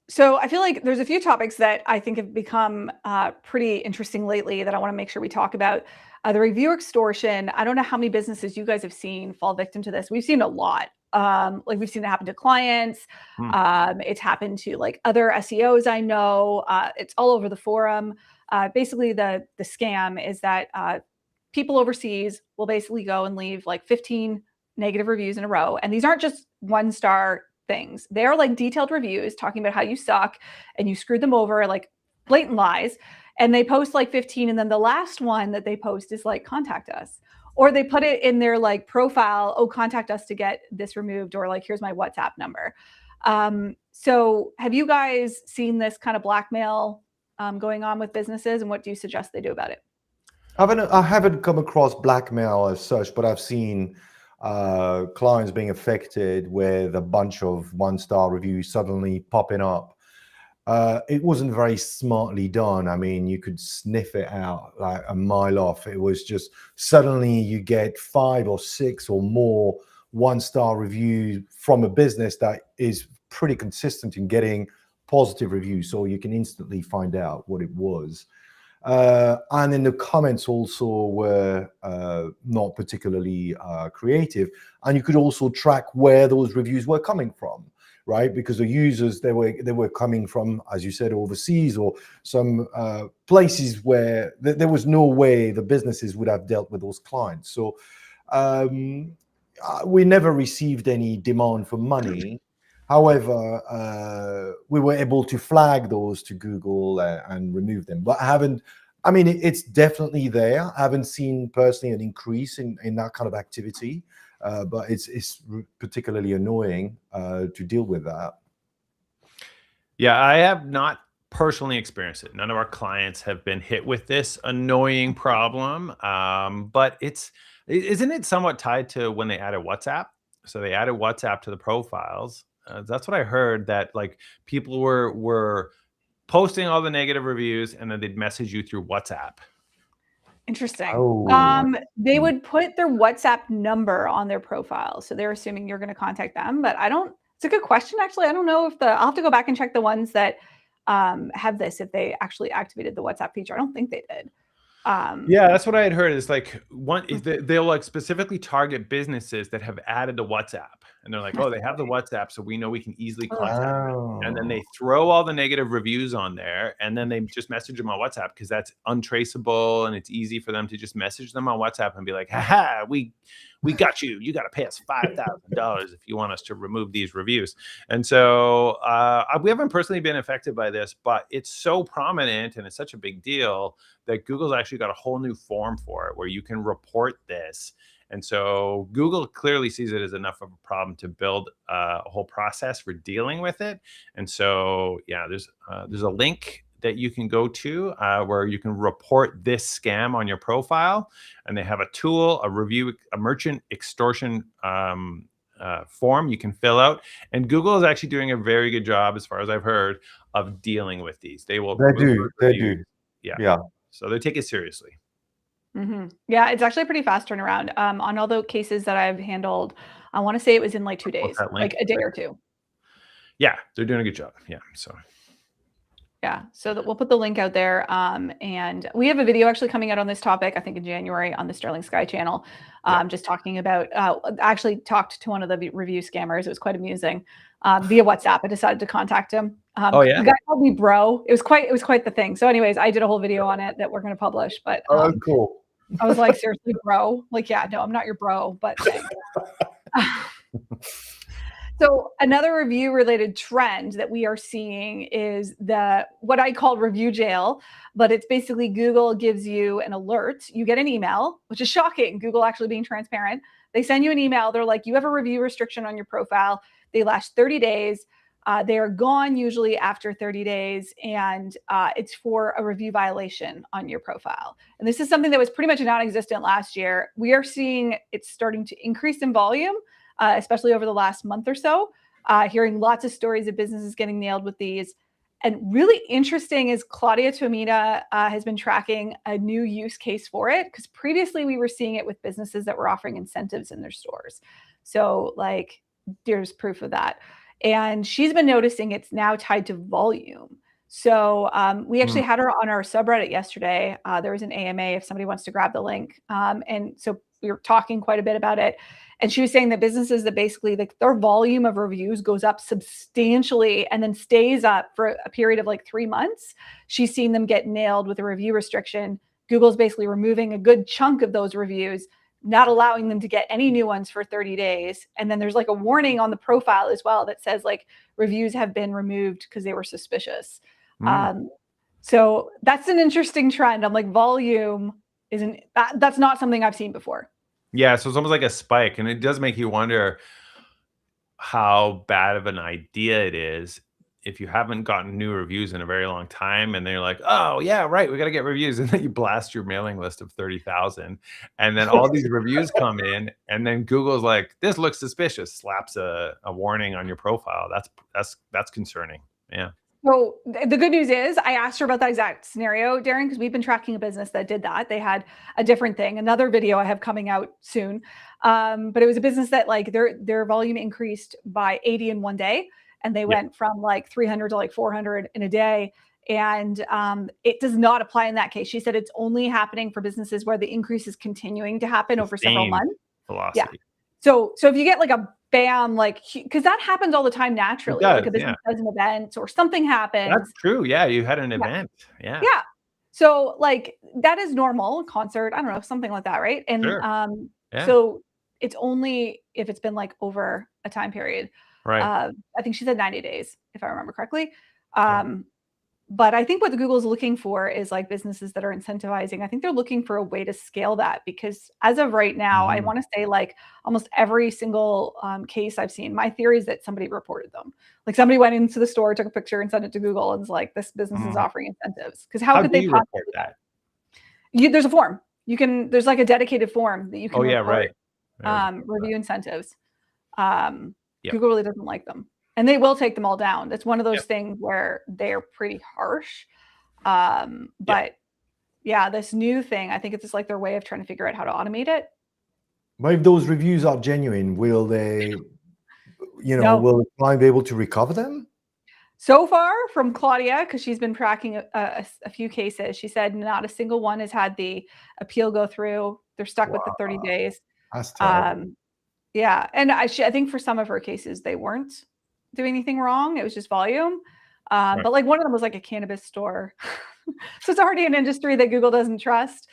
So I feel like there's a few topics that I think have become pretty interesting lately that I want to make sure we talk about. The review extortion. I don't know how many businesses you guys have seen fall victim to this. We've seen a lot. Like, we've seen it happen to clients. It's happened to like other SEOs I know. It's all over the forum. Basically, the scam is that people overseas will basically go and leave like 15 negative reviews in a row. And these aren't just 1-star things. They're like detailed reviews talking about how you suck and you screwed them over, like blatant lies. And they post like 15. And then the last one that they post is like, contact us. Or they put it in their like profile, oh, contact us to get this removed, or like, here's my WhatsApp number. So have you guys seen this kind of blackmail going on with businesses, and what do you suggest they do about it? I haven't come across blackmail as such, but I've seen clients being affected with a bunch of 1-star reviews suddenly popping up. It wasn't very smartly done. I mean, you could sniff it out like a mile off. It was just suddenly you get 5 or 6 or more 1-star reviews from a business that is pretty consistent in getting positive reviews. So you can instantly find out what it was. And in the comments also were not particularly creative. And you could also track where those reviews were coming from. Right, because the users they were coming from, as you said, overseas or some places where there was no way the businesses would have dealt with those clients. So we never received any demand for money. However, we were able to flag those to Google and remove them. But it's definitely there. I haven't seen personally an increase in that kind of activity. But it's particularly annoying to deal with that. Yeah, I have not personally experienced it. None of our clients have been hit with this annoying problem. But isn't it somewhat tied to when they added WhatsApp? So they added WhatsApp to the profiles. That's what I heard, that like people were posting all the negative reviews and then they'd message you through WhatsApp. Interesting. They would put their WhatsApp number on their profile. So they're assuming you're going to contact them, but it's a good question. Actually, I don't know I'll have to go back and check the ones that have this, if they actually activated the WhatsApp feature. I don't think they did. Yeah, that's what I had heard. Is like they'll like specifically target businesses that have added the WhatsApp, and they're like, oh, they have the WhatsApp, so we know we can easily contact them. And then they throw all the negative reviews on there, and then they just message them on WhatsApp because that's untraceable and it's easy for them to just message them on WhatsApp and be like, haha, we got you. You got to pay us $5,000 if you want us to remove these reviews. And so we haven't personally been affected by this, but it's so prominent and it's such a big deal that Google's actually got a whole new form for it where you can report this. And so Google clearly sees it as enough of a problem to build a whole process for dealing with it. And so, yeah, there's a link that you can go to where you can report this scam on your profile. And they have a tool, a merchant extortion form you can fill out. And Google is actually doing a very good job, as far as I've heard, of dealing with these. They will. They do. Yeah. So they take it seriously. Yeah, it's actually a pretty fast turnaround. On all the cases that I've handled, I want to say it was in like 2 days, like a day or two. Yeah, they're doing a good job. Yeah, so we'll put the link out there. And we have a video actually coming out on this topic, I think in January, on the Sterling Sky channel, just talking about, actually talked to one of the review scammers. It was quite amusing. Via WhatsApp, I decided to contact him. The guy called me bro. It was quite the thing. So anyways, I did a whole video on it that we're going to publish, but cool. I was like, seriously, bro? Like, yeah, no, I'm not your bro, but thanks. So another review related trend that we are seeing is what I call review jail, but it's basically Google gives you an alert. You get an email, which is shocking. Google actually being transparent. They send you an email. They're like, you have a review restriction on your profile. They last 30 days. They are gone usually after 30 days, and it's for a review violation on your profile. And this is something that was pretty much non-existent last year. We are seeing it's starting to increase in volume, especially over the last month or so, hearing lots of stories of businesses getting nailed with these. And really interesting is Claudia Tuamina has been tracking a new use case for it, because previously we were seeing it with businesses that were offering incentives in their stores. So like, there's proof of that. And she's been noticing it's now tied to volume. So we actually had her on our subreddit yesterday. There was an AMA if somebody wants to grab the link. And so we were talking quite a bit about it. And she was saying that businesses that basically their volume of reviews goes up substantially and then stays up for a period of like 3 months. She's seen them get nailed with a review restriction. Google's basically removing a good chunk of those reviews, not allowing them to get any new ones for 30 days. And then there's like a warning on the profile as well that says like reviews have been removed because they were suspicious. So that's an interesting trend. I'm like, volume that's not something I've seen before. Yeah, so it's almost like a spike, and it does make you wonder how bad of an idea it is if you haven't gotten new reviews in a very long time, and then you're like, oh yeah, right, we got to get reviews, and then you blast your mailing list of 30,000, and then all these reviews come in, and then Google's like, this looks suspicious, slaps a warning on your profile. That's concerning. Yeah. So the good news is I asked her about that exact scenario, Darren, because we've been tracking a business that did that. They had a different thing, another video I have coming out soon. But it was a business that like their volume increased by 80 in one day. And they went from like 300 to like 400 in a day. And it does not apply in that case. She said it's only happening for businesses where the increase is continuing to happen over several months. Velocity. Yeah. So if you get like a bam, like, because that happens all the time naturally, like a business does an event or something happens. That's true. Yeah, you had an event. Yeah. So like that is normal, concert, I don't know, something like that, right? And so it's only if it's been like over a time period. Right. I think she said 90 days, if I remember correctly. But I think what Google is looking for is like businesses that are incentivizing. I think they're looking for a way to scale that, because as of right now, I want to say like almost every single case I've seen, my theory is that somebody reported them. Like somebody went into the store, took a picture and sent it to Google and was like, this business is offering incentives. Because how could they possibly report that? There's a form. There's like a dedicated form that you can report, review incentives. Google really doesn't like them. And they will take them all down. That's one of those things where they're pretty harsh. But this new thing, I think it's just like their way of trying to figure out how to automate it. But if those reviews are genuine, will they, will the client be able to recover them? So far from Claudia, because she's been tracking a few cases, she said not a single one has had the appeal go through. They're stuck with the 30 days. That's terrible. And I think for some of her cases, they weren't doing anything wrong. It was just volume. But like one of them was like a cannabis store. So it's already an industry that Google doesn't trust.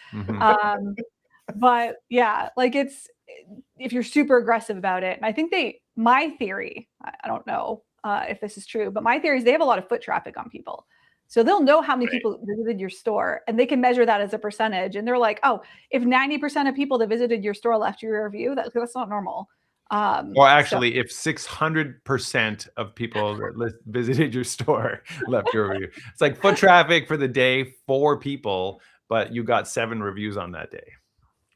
But yeah, like if you're super aggressive about it, and I think my theory, I don't know if this is true, but my theory is they have a lot of foot traffic on people. So they'll know how many people visited your store, and they can measure that as a percentage. And they're like, oh, if 90% of people that visited your store left you a review, that's not normal. Or actually, if 600% of people that visited your store left your review, it's like foot traffic for the day, 4 people, but you got 7 reviews on that day.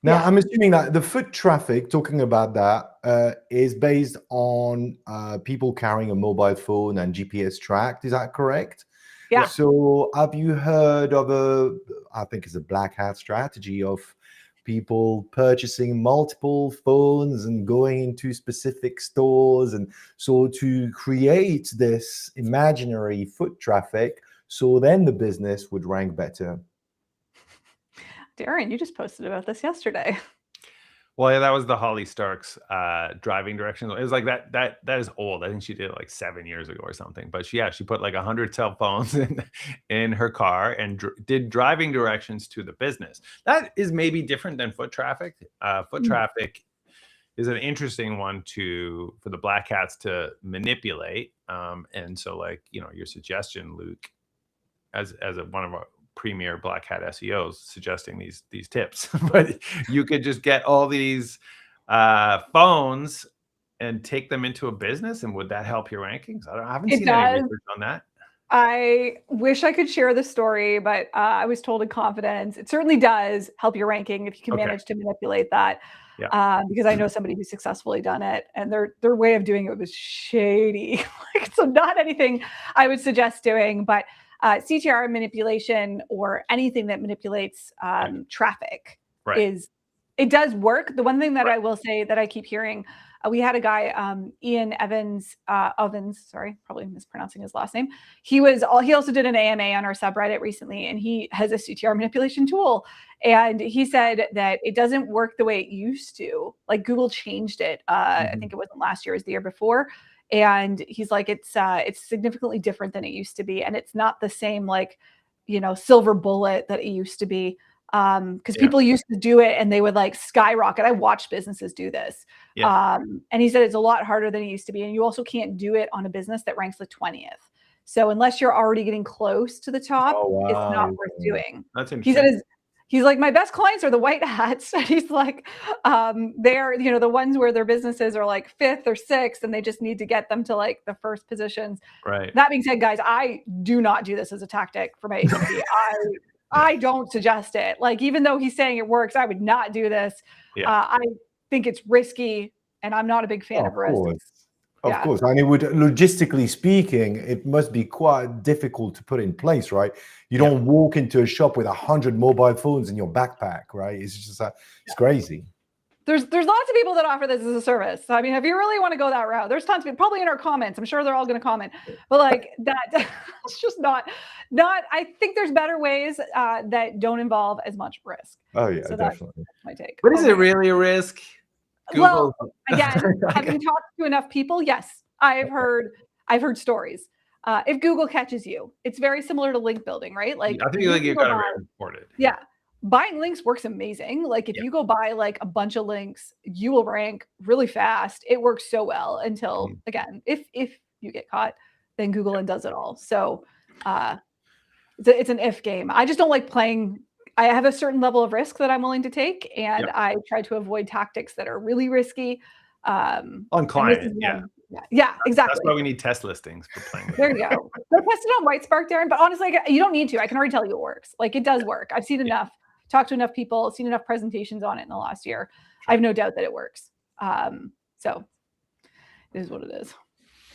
Now, I'm assuming that the foot traffic, talking about that, is based on people carrying a mobile phone and GPS tracked. Is that correct? Yeah. So have you heard of I think it's a black hat strategy of people purchasing multiple phones and going into specific stores, and so to create this imaginary foot traffic, so then the business would rank better? Darren, you just posted about this yesterday. Well, yeah, that was the Holly Stark's driving directions. It was like that is old. I think she did it like 7 years ago or something. But she put like 100 cell phones in her car and did driving directions to the business. That is maybe different than foot traffic. Foot traffic is an interesting one for the black hats to manipulate. And so, like, you know, your suggestion, Luc, as one of our premier black hat SEOs suggesting these tips, but you could just get all these phones and take them into a business, and would that help your rankings? I haven't seen any research on that. I wish I could share the story, but I was told in confidence. It certainly does help your ranking if you can manage to manipulate that. Yeah. Because I know somebody who's successfully done it, and their way of doing it was shady. So not anything I would suggest doing, but CTR manipulation or anything that manipulates traffic it does work. The one thing that I will say that I keep hearing, we had a guy, Ian Ovens, sorry, probably mispronouncing his last name. He also did an AMA on our subreddit recently, and he has a CTR manipulation tool. And he said that it doesn't work the way it used to. Like, Google changed it. I think it wasn't last year, it was the year before. And he's like, it's significantly different than it used to be. And it's not the same, like, you know, silver bullet that it used to be. Because people used to do it and they would like skyrocket. I watched businesses do this. And he said it's a lot harder than it used to be. And you also can't do it on a business that ranks the 20th. So unless you're already getting close to the top, it's not worth doing. That's interesting. He said he's like, my best clients are the white hats. And he's like, they're, you know, the ones where their businesses are like 5th or 6th, and they just need to get them to like the first positions. Right. That being said, guys, I do not do this as a tactic for my agency. I don't suggest it. Like, even though he's saying it works, I would not do this. I think it's risky, and I'm not a big fan of risk. Of course. And it would, logistically speaking, it must be quite difficult to put in place, right? You don't walk into a shop with 100 mobile phones in your backpack, right? It's just, it's crazy. There's lots of people that offer this as a service. I mean, if you really want to go that route, there's tons of people, probably in our comments. I'm sure they're all going to comment, but like that, it's just not, I think there's better ways that don't involve as much risk. Oh yeah, so definitely. That's my take. But is it really a risk? Google. Well, again, having talked to enough people, yes, I've heard stories. If Google catches you, it's very similar to link building, right? Like, I think you got to report it. Yeah. Buying links works amazing. Like, if you go buy like a bunch of links, you will rank really fast. It works so well until, again, if you get caught, then Google does it all. So it's an if game. I just don't like playing. I have a certain level of risk that I'm willing to take, and I try to avoid tactics that are really risky. On client, yeah, exactly. That's why we need test listings for playing with There you go. Go test it on Whitespark, Darren. But honestly, like, you don't need to. I can already tell you it works. Like, it does work. I've seen enough, talked to enough people, seen enough presentations on it in the last year. I have no doubt that it works. So it is what it is.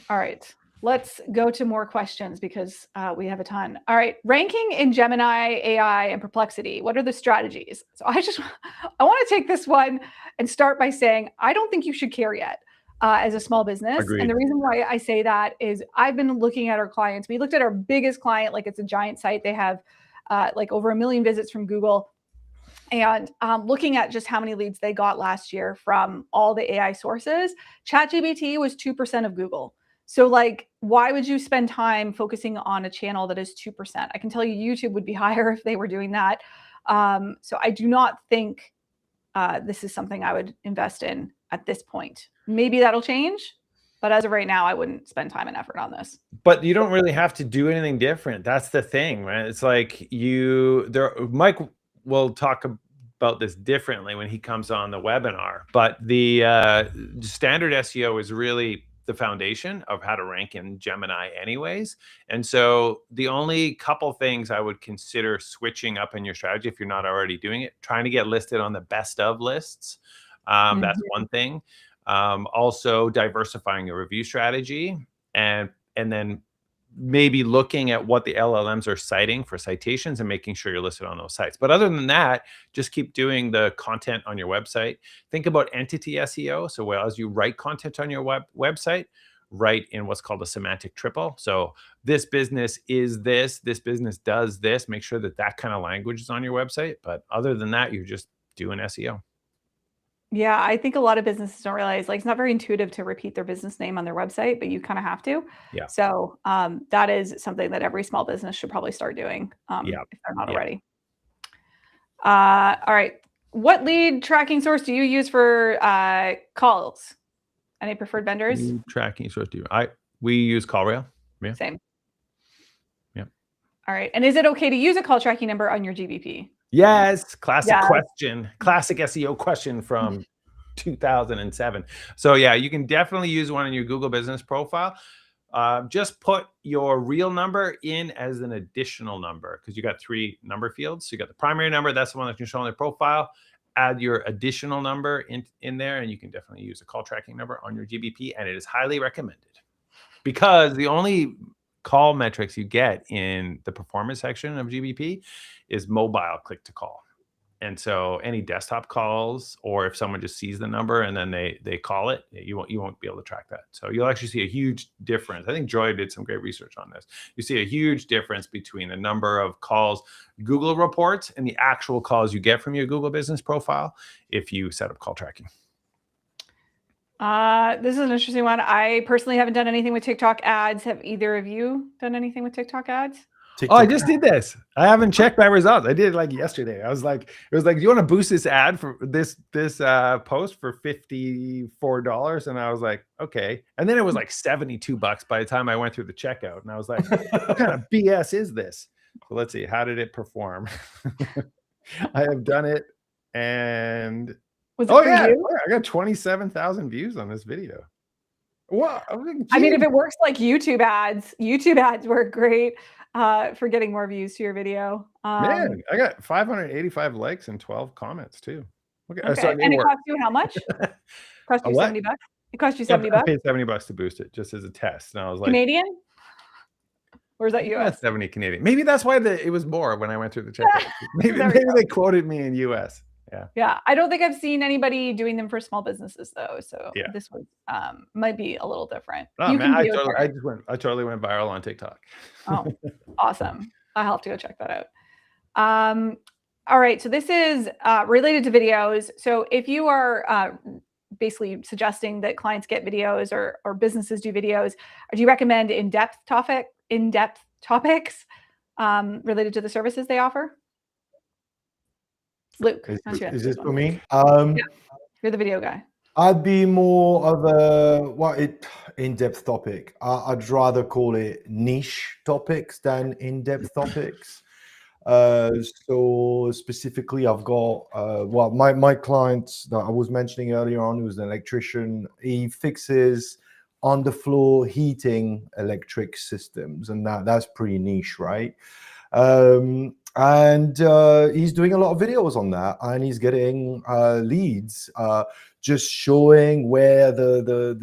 All right. Let's go to more questions because we have a ton. All right. Ranking in Gemini, AI, and Perplexity. What are the strategies? So I want to take this one and start by saying, I don't think you should care yet as a small business. Agreed. And the reason why I say that is I've been looking at our clients. We looked at our biggest client, like, it's a giant site. They have like over 1 million visits from Google. And looking at just how many leads they got last year from all the AI sources, ChatGPT was 2% of Google. So, like, why would you spend time focusing on a channel that is 2%? I can tell you YouTube would be higher if they were doing that. So I do not think this is something I would invest in at this point. Maybe that'll change, but as of right now, I wouldn't spend time and effort on this. But you don't really have to do anything different. That's the thing, man. It's like Mike will talk about this differently when he comes on the webinar. But the standard SEO is really the foundation of how to rank in Gemini anyways. And so the only couple things I would consider switching up in your strategy, if you're not already doing it, trying to get listed on the best of lists. That's one thing. Also diversifying your review strategy, and then maybe looking at what the LLMs are citing for citations and making sure you're listed on those sites. But other than that, just keep doing the content on your website. Think about entity SEO. So as you write content on your website, write in what's called a semantic triple. So this business is this business does this. Make sure that that kind of language is on your website. But other than that, you're just doing SEO. Yeah, I think a lot of businesses don't realize, like, it's not very intuitive to repeat their business name on their website, but you kind of have to. Yeah. So that is something that every small business should probably start doing if they're not already. All right. What lead tracking source do you use for calls? Any preferred vendors? Lead tracking source we use CallRail. Yeah. Same. Yeah. All right. And is it okay to use a call tracking number on your GBP? Yes, classic question, classic SEO question from 2007. So yeah, you can definitely use one in your Google business profile. Just put your real number in as an additional number, because you got 3 number fields. So you got the primary number, that's the one that you show on the profile. Add your additional number in there, and you can definitely use a call tracking number on your GBP, and it is highly recommended, because the only call metrics you get in the performance section of GBP is mobile click to call. And so any desktop calls, or if someone just sees the number and then they call it, you won't be able to track that. So you'll actually see a huge difference. I think Joy did some great research on this. You see a huge difference between the number of calls Google reports and the actual calls you get from your Google business profile if you set up call tracking. This is an interesting one. I personally haven't done anything with TikTok ads. Have either of you done anything with TikTok ads? Oh, I just did this. I haven't checked my results. I did it like yesterday. It was like, do you want to boost this ad for this post for $54? And I was like, okay. And then it was like $72 by the time I went through the checkout. And I was like, what kind of BS is this? So let's see. How did it perform? I have done it. And was it for you? I got 27,000 views on this video. Well, I mean, if it works like YouTube ads work great for getting more views to your video. Man, I got 585 likes and 12 comments too. Okay. And it cost you how much? It cost you $70? It cost you $70? I paid $70 to boost it just as a test. And I was like, Canadian? Or is that US? 70 Canadian. Maybe that's why it was more when I went through the checkout. maybe they quoted me in US. Yeah. I don't think I've seen anybody doing them for small businesses though. So this was might be a little different. Oh, man, I totally went viral on TikTok. Oh, awesome. I'll have to go check that out. All right. So this is related to videos. So if you are basically suggesting that clients get videos or businesses do videos, do you recommend in-depth topics related to the services they offer? Luc, is this for me? You're the video guy. I'd be more of a in-depth topic. I'd rather call it niche topics than in-depth topics. So specifically, I've got my client that I was mentioning earlier on, who's an electrician. He fixes on-the-floor heating electric systems, and that's pretty niche, right? And he's doing a lot of videos on that, and he's getting leads just showing where the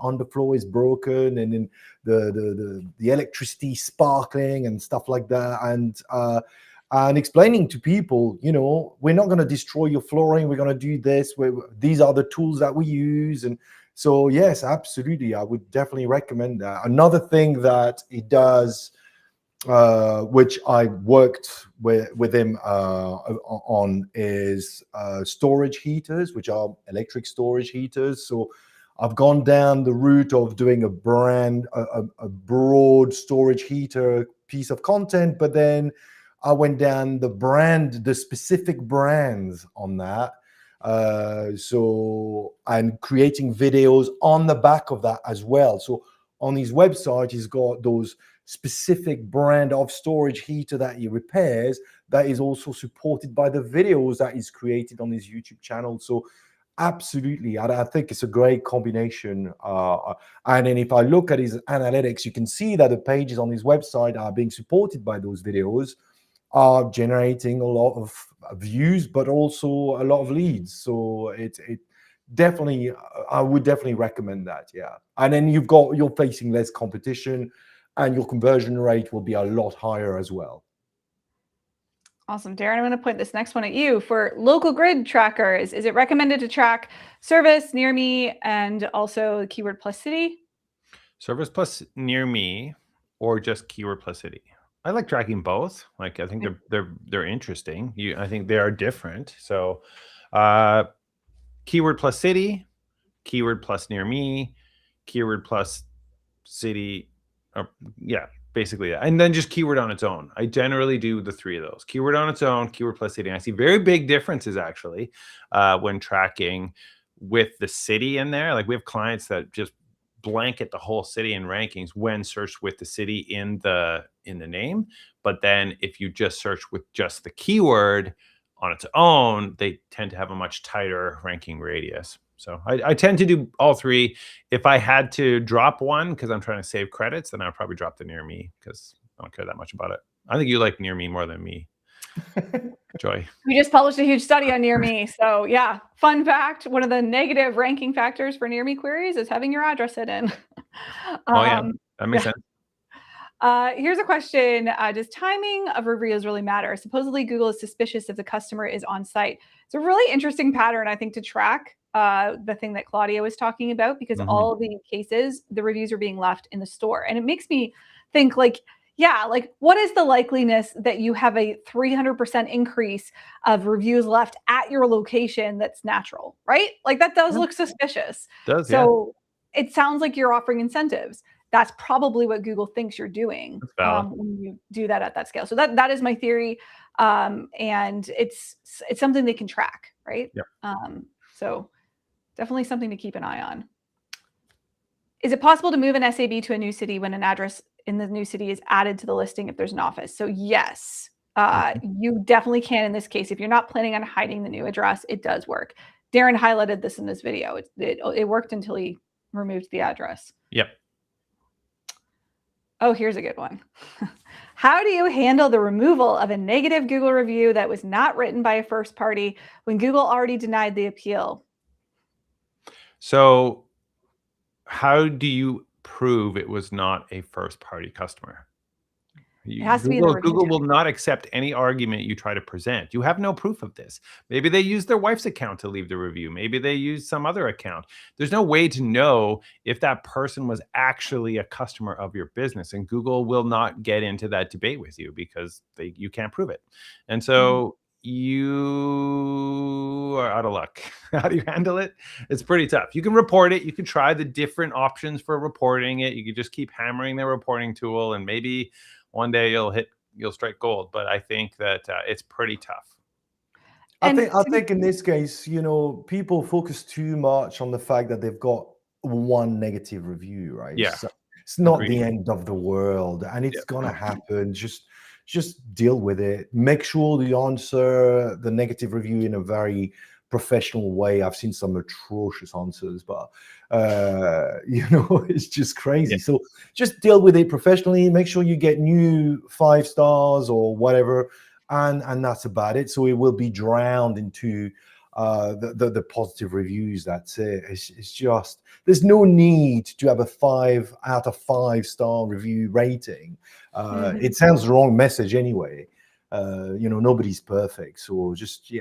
underfloor is broken, and then the electricity sparkling and stuff like that, and explaining to people, we're not going to destroy your flooring, we're going to do this, these are the tools that we use. And so yes, absolutely, I would definitely recommend that. Another thing that he does, which I worked with him on, is storage heaters, which are electric storage heaters. So I've gone down the route of doing a broad storage heater piece of content, but then I went down the specific brands on that. So I'm creating videos on the back of that as well. So on his website, he's got those specific brand of storage heater that he repairs that is also supported by the videos that he's created on his YouTube channel. So absolutely, I think it's a great combination. And then if I look at his analytics, you can see that the pages on his website are being supported by those videos, are generating a lot of views, but also a lot of leads. So it definitely, I would definitely recommend that. Yeah. And then you're facing less competition, and your conversion rate will be a lot higher as well. Awesome. Darren, I'm going to put this next one at you. For local grid trackers, is it recommended to track service, near me, and also keyword plus city? Service plus near me, or just keyword plus city? I like tracking both. Like, I think they're interesting. I think they are different. So keyword plus city, keyword plus near me, keyword plus city, yeah, basically that. And then just keyword on its own. I generally do the three of those: keyword on its own, keyword plus city. And I see very big differences actually when tracking with the city in there. Like, we have clients that just blanket the whole city in rankings when searched with the city in the name. But then if you just search with just the keyword on its own, they tend to have a much tighter ranking radius. So I tend to do all three. If I had to drop one because I'm trying to save credits, then I'd probably drop the near me because I don't care that much about it. I think you like near me more than me, Joy. We just published a huge study on near me. So yeah, fun fact, one of the negative ranking factors for near me queries is having your address hidden. Oh yeah, that makes sense. Here's a question. Does timing of reviews really matter? Supposedly Google is suspicious if the customer is on site. It's a really interesting pattern, I think, to track. The thing that Claudia was talking about, because all of the cases, the reviews are being left in the store. And it makes me think, like, yeah, like, what is the likeliness that you have a 300% increase of reviews left at your location that's natural, right? Like, that does look suspicious. So it sounds like you're offering incentives. That's probably what Google thinks you're doing when you do that at that scale. So that is my theory. And it's something they can track, right? Yeah. So definitely something to keep an eye on. Is it possible to move an SAB to a new city when an address in the new city is added to the listing if there's an office? So yes, you definitely can in this case. If you're not planning on hiding the new address, it does work. Darren highlighted this in this video. It worked until he removed the address. Yep. Oh, here's a good one. How do you handle the removal of a negative Google review that was not written by a first party when Google already denied the appeal? So how do you prove it was not a first party customer? It has to be in the review. Google will not accept any argument you try to present. You have no proof of this. Maybe they used their wife's account to leave the review. Maybe they used some other account. There's no way to know if that person was actually a customer of your business, and Google will not get into that debate with you because you can't prove it. And so you are out of luck. How do you handle it? It's pretty tough. You can report it. You can try the different options for reporting it. You can just keep hammering the reporting tool, and maybe one day you'll strike gold. But I think that it's pretty tough. I think in this case, people focus too much on the fact that they've got one negative review, right? Yeah. So it's not the end of the world, and it's gonna happen. Just deal with it. Make sure you answer the negative review in a very professional way. I've seen some atrocious answers, but it's just crazy. So just deal with it professionally. Make sure you get new 5 stars or whatever, and that's about it. So it will be drowned into the positive reviews. That's it. It's just, there's no need to have a 5 out of 5 star review rating. It sounds the wrong message anyway. Nobody's perfect. So just,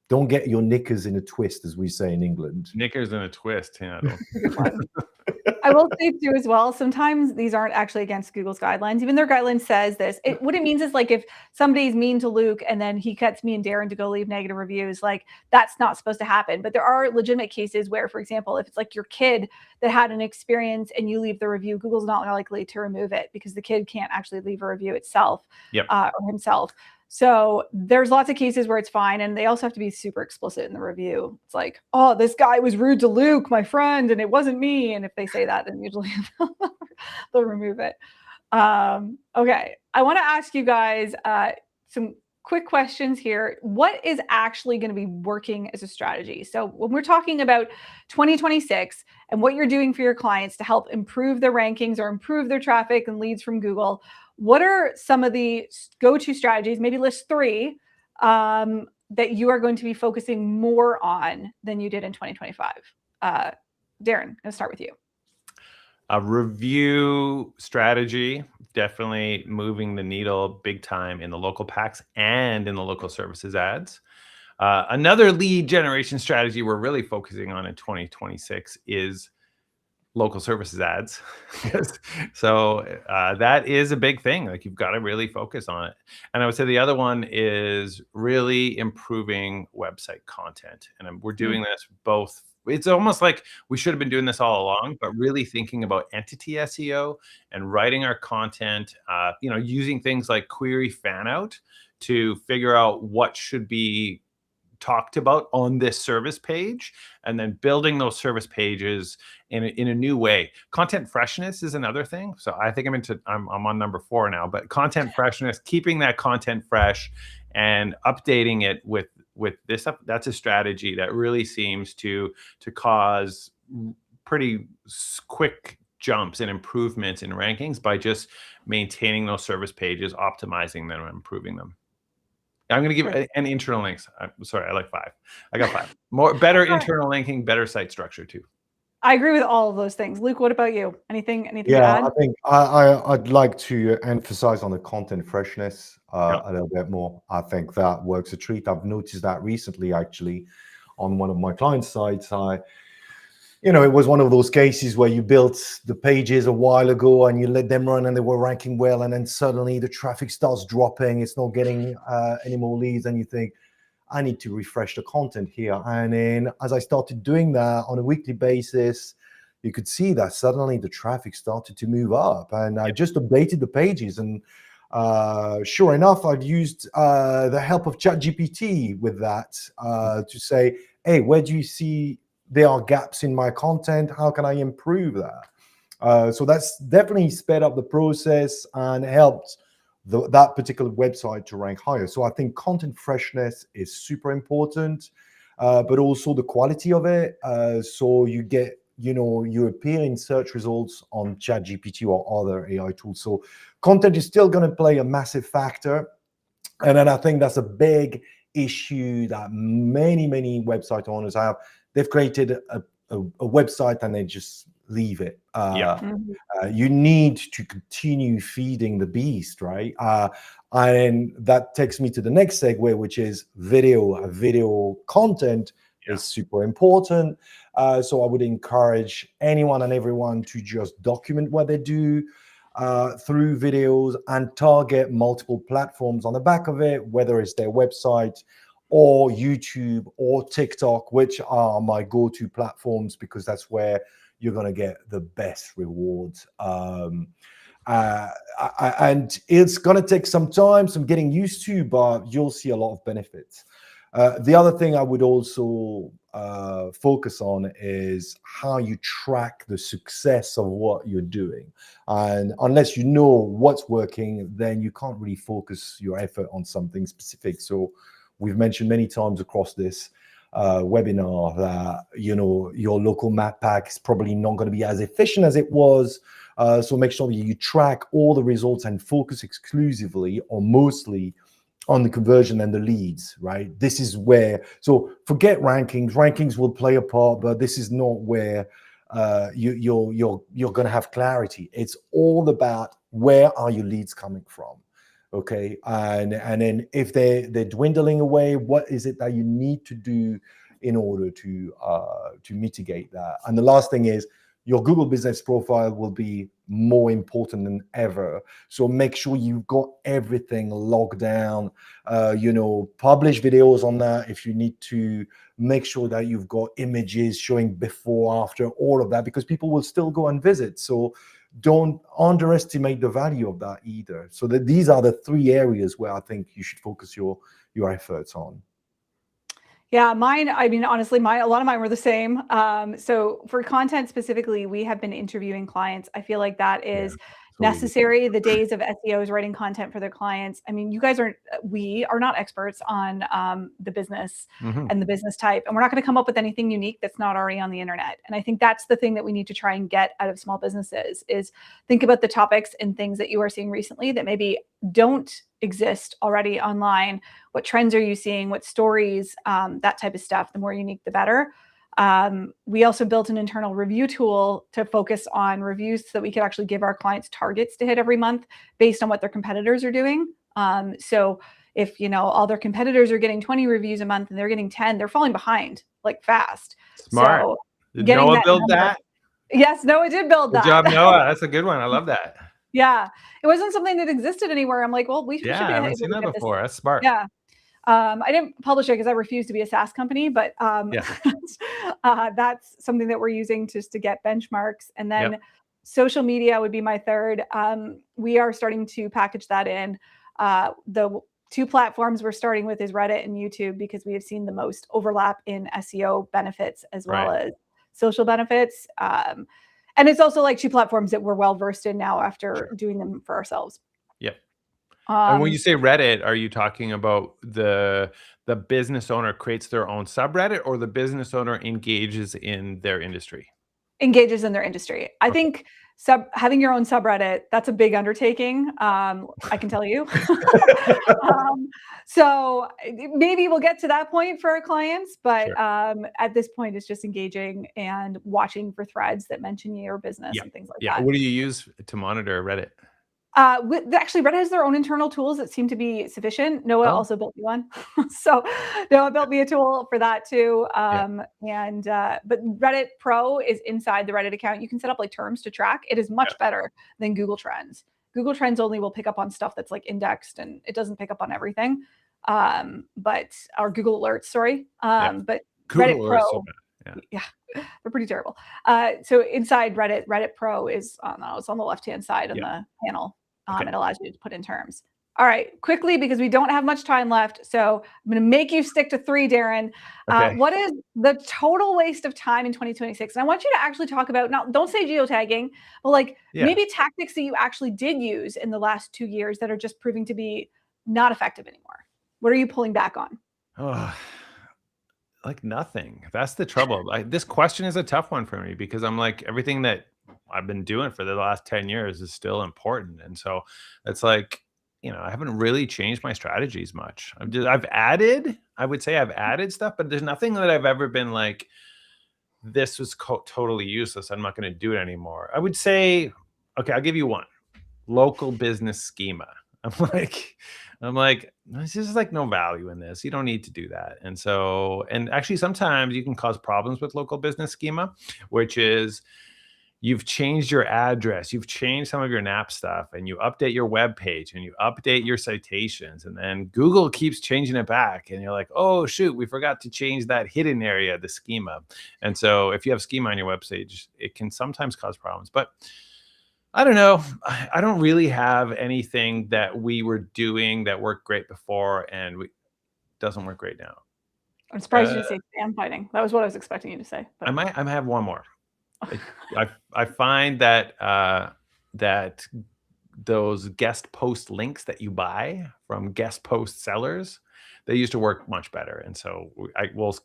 don't get your knickers in a twist, as we say in England. Knickers in a twist. Yeah, I will say too as well, sometimes these aren't actually against Google's guidelines. Even their guidelines says this. What it means is, like, if somebody's mean to Luc and then he gets me and Darren to go leave negative reviews, like, that's not supposed to happen. But there are legitimate cases where, for example, if it's like your kid that had an experience and you leave the review, Google's not likely to remove it because the kid can't actually leave a review itself or himself. So there's lots of cases where it's fine. And they also have to be super explicit in the review. It's like, oh, this guy was rude to Luc, my friend, and it wasn't me. And if they say that, then usually they'll remove it. Okay, I want to ask you guys some quick questions here. What is actually going to be working as a strategy? So when we're talking about 2026 and what you're doing for your clients to help improve their rankings or improve their traffic and leads from Google, what are some of the go-to strategies? Maybe list 3 that you are going to be focusing more on than you did in 2025. Darren, I'm going to start with you. A review strategy, definitely moving the needle big time in the local packs and in the local services ads. Another lead generation strategy we're really focusing on in 2026 is local services ads. So that is a big thing. Like, you've got to really focus on it. And I would say the other one is really improving website content. And we're doing this both. It's almost like we should have been doing this all along, but really thinking about entity SEO and writing our content, using things like query fan out to figure out what should be talked about on this service page, and then building those service pages in a new way. Content freshness is another thing. So I think I'm on number 4 now, but content freshness, keeping that content fresh and updating it with this up, that's a strategy that really seems to cause pretty quick jumps and improvements in rankings by just maintaining those service pages, optimizing them, and improving them. I'm going to give an internal links. Sorry, I like 5. I got 5. Better internal linking, better site structure too. I agree with all of those things. Luc, what about you? Anything to add? I think I'd like to emphasize on the content freshness a little bit more. I think that works a treat. I've noticed that recently, actually, on one of my client sites. It was one of those cases where you built the pages a while ago and you let them run and they were ranking well, and then suddenly the traffic starts dropping. It's not getting any more leads, and you think, I need to refresh the content here. And then as I started doing that on a weekly basis, you could see that suddenly the traffic started to move up, and I just updated the pages. And sure enough, I'd used the help of ChatGPT with that to say, hey, where do you see there are gaps in my content? How can I improve that? So that's definitely sped up the process and helped that particular website to rank higher. So I think content freshness is super important, but also the quality of it. So you get, you appear in search results on ChatGPT or other AI tools. So content is still going to play a massive factor. And then I think that's a big issue that many website owners have. They've created a website and they just leave it. You need to continue feeding the beast, right? And that takes me to the next segue, which is video. Video content is super important. So I would encourage anyone and everyone to just document what they do through videos and target multiple platforms on the back of it, whether it's their website or YouTube or TikTok, which are my go-to platforms, because that's where you're going to get the best rewards. And it's going to take some time, some getting used to, but you'll see a lot of benefits. The other thing I would also focus on is how you track the success of what you're doing. And unless you know what's working, then you can't really focus your effort on something specific. So we've mentioned many times across this webinar that, your local map pack is probably not going to be as efficient as it was. So make sure that you track all the results and focus exclusively or mostly on the conversion and the leads, right? This is where, so forget rankings. Rankings will play a part, but this is not where you're going to have clarity. It's all about where are your leads coming from. Okay, and then if they're dwindling away, what is it that you need to do in order to mitigate that? And the last thing is, your Google business profile will be more important than ever. So make sure you've got everything logged down. Publish videos on that if you need to. Make sure that you've got images showing before, after, all of that, because people will still go and visit. So don't underestimate the value of that either. So that these are the 3 areas where I think you should focus your efforts on. Yeah, mine, I mean, honestly, a lot of mine were the same. So for content specifically, we have been interviewing clients. I feel like that is necessary. The days of SEOs writing content for their clients. I mean, we are not experts on the business and the business type, and we're not going to come up with anything unique that's not already on the internet. And I think that's the thing that we need to try and get out of small businesses is think about the topics and things that you are seeing recently that maybe don't exist already online. What trends are you seeing? What stories? That type of stuff. The more unique, the better. We also built an internal review tool to focus on reviews so that we could actually give our clients targets to hit every month based on what their competitors are doing. So if, all their competitors are getting 20 reviews a month and they're getting 10, they're falling behind like fast. Smart. So Did Noah build that? Yes, Noah did build that. Good job, Noah. That's a good one. I love that. Yeah. It wasn't something that existed anywhere. I'm like, well, we should be I haven't seen that before. That's smart. Yeah. I didn't publish it because I refuse to be a SaaS company, but that's something that we're using just to get benchmarks. And then social media would be my third. We are starting to package that in. The two platforms we're starting with is Reddit and YouTube because we have seen the most overlap in SEO benefits as well as social benefits. And it's also like two platforms that we're well versed in now after doing them for ourselves. Yep. And when you say Reddit, are you talking about the business owner creates their own subreddit or the business owner engages in their industry? Engages in their industry. I think having your own subreddit, that's a big undertaking. I can tell you. So maybe we'll get to that point for our clients, but at this point, it's just engaging and watching for threads that mention your business and things like that. What do you use to monitor Reddit? Actually, Reddit has their own internal tools that seem to be sufficient. Noah also built me one. So Noah built me a tool for that too. But Reddit Pro is inside the Reddit account. You can set up like terms to track. It is much better than Google Trends. Google Trends only will pick up on stuff that's like indexed and it doesn't pick up on everything. Or Google Alerts, sorry. But Google Reddit Pro, so they're pretty terrible. So inside Reddit Pro is it's on the left-hand side on the panel. It allows you to put in terms. All right, quickly, because we don't have much time left. So I'm going to make you stick to 3, Darren. What is the total waste of time in 2026? And I want you to actually talk about, now don't say geotagging, but like maybe tactics that you actually did use in the last 2 years that are just proving to be not effective anymore. What are you pulling back on? Like nothing. That's the trouble. This question is a tough one for me because I'm like, everything that I've been doing for the last 10 years is still important. And so it's like, I haven't really changed my strategies much. I would say I've added stuff, but there's nothing that I've ever been like, this was totally useless. I'm not going to do it anymore. I would say, okay, I'll give you one. Local business schema. I'm like, there's just like no value in this. You don't need to do that. And actually sometimes you can cause problems with local business schema, which is you've changed your address, you've changed some of your NAP stuff, and you update your web page and you update your citations, and then Google keeps changing it back. And you're like, oh shoot, we forgot to change that hidden area, the schema. And so if you have schema on your website, it can sometimes cause problems. But I don't know. I don't really have anything that we were doing that worked great before and doesn't work great now. I'm surprised you didn't say spam fighting. That was what I was expecting you to say. But I might have one more. I find that that those guest post links that you buy from guest post sellers, they used to work much better. And so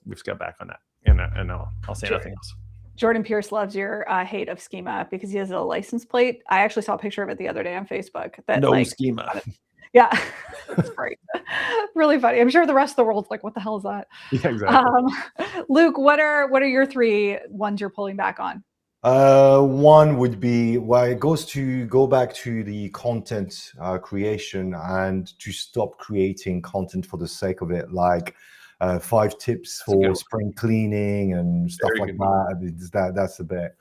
we've got back on that. And I'll say nothing else. Jordan Pierce loves your hate of schema because he has a license plate. I actually saw a picture of it the other day on Facebook. Schema. Yeah, it's great. Really funny. I'm sure the rest of the world's like, what the hell is that? Yeah, exactly. Luc, what are your 3 ones you're pulling back on? One would be, it go back to the content creation and to stop creating content for the sake of it, like 5 tips for spring cleaning and stuff like that. That's a bit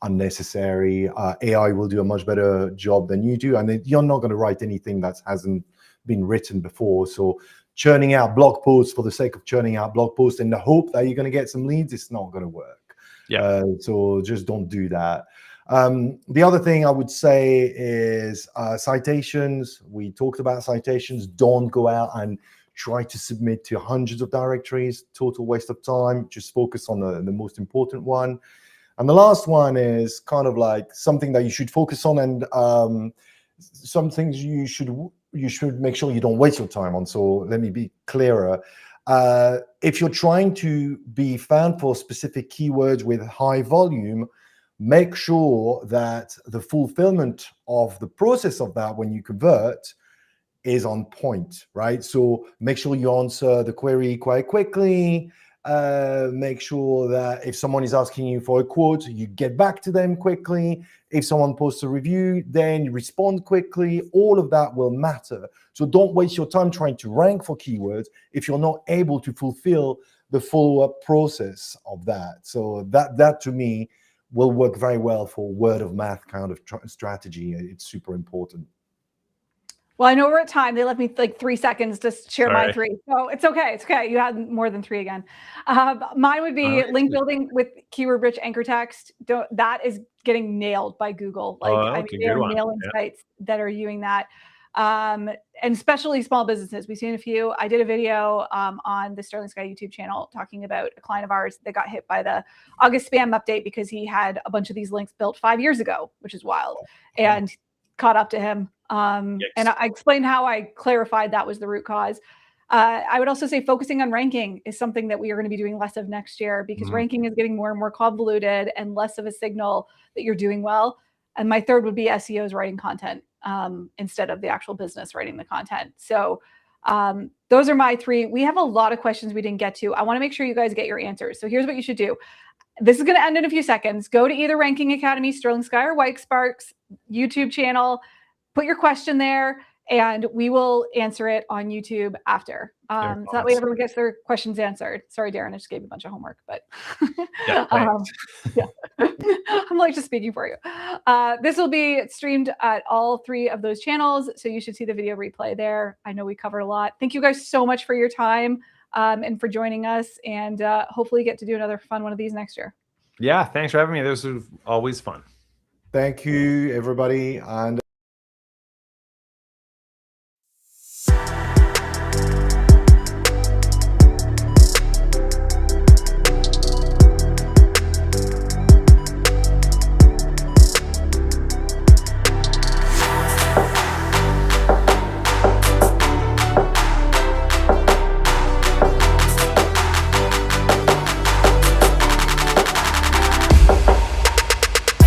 unnecessary. AI will do a much better job than you do, and you're not going to write anything that hasn't been written before. So churning out blog posts for the sake of churning out blog posts in the hope that you're going to get some leads, it's not going to work. So just don't do that. The other thing I would say is citations. We talked about citations. Don't go out and try to submit to hundreds of directories. Total waste of time. Just focus on the most important one. And the last one is kind of like something that you should focus on, and some things you should make sure you don't waste your time on. So let me be clearer. If you're trying to be found for specific keywords with high volume, make sure that the fulfillment of the process of that when you convert is on point, right? So make sure you answer the query quite quickly. Make sure that if someone is asking you for a quote, you get back to them quickly. If someone posts a review, then you respond quickly. All of that will matter. So don't waste your time trying to rank for keywords if you're not able to fulfill the follow-up process of that. So that to me will work very well for word of mouth kind of strategy. It's super important. Well, I know we're at time. They left me like 3 seconds to share my 3. So it's okay. It's okay. You had more than 3 again. Mine would be link building with keyword-rich anchor text. That is getting nailed by Google. Like, I mean, they are nailing sites that are doing that. And especially small businesses. We've seen a few. I did a video on the Sterling Sky YouTube channel talking about a client of ours that got hit by the August spam update because he had a bunch of these links built 5 years ago, which is wild. And caught up to him. And I explained how I clarified that was the root cause. I would also say focusing on ranking is something that we are going to be doing less of next year, because ranking is getting more and more convoluted and less of a signal that you're doing well. And my third would be SEOs writing content instead of the actual business writing the content. So those are my 3. We have a lot of questions we didn't get to. I want to make sure you guys get your answers. So here's what you should do. This is going to end in a few seconds. Go to either Ranking Academy, Sterling Sky, or Whitespark's YouTube channel. Put your question there, and we will answer it on YouTube after. So that way everyone gets their questions answered. Sorry, Darren, I just gave you a bunch of homework, but yeah, I'm like just speaking for you. This will be streamed at all 3 of those channels, so you should see the video replay there. I know we covered a lot. Thank you guys so much for your time and for joining us, and hopefully get to do another fun one of these next year. Yeah, thanks for having me. This was always fun. Thank you, everybody. And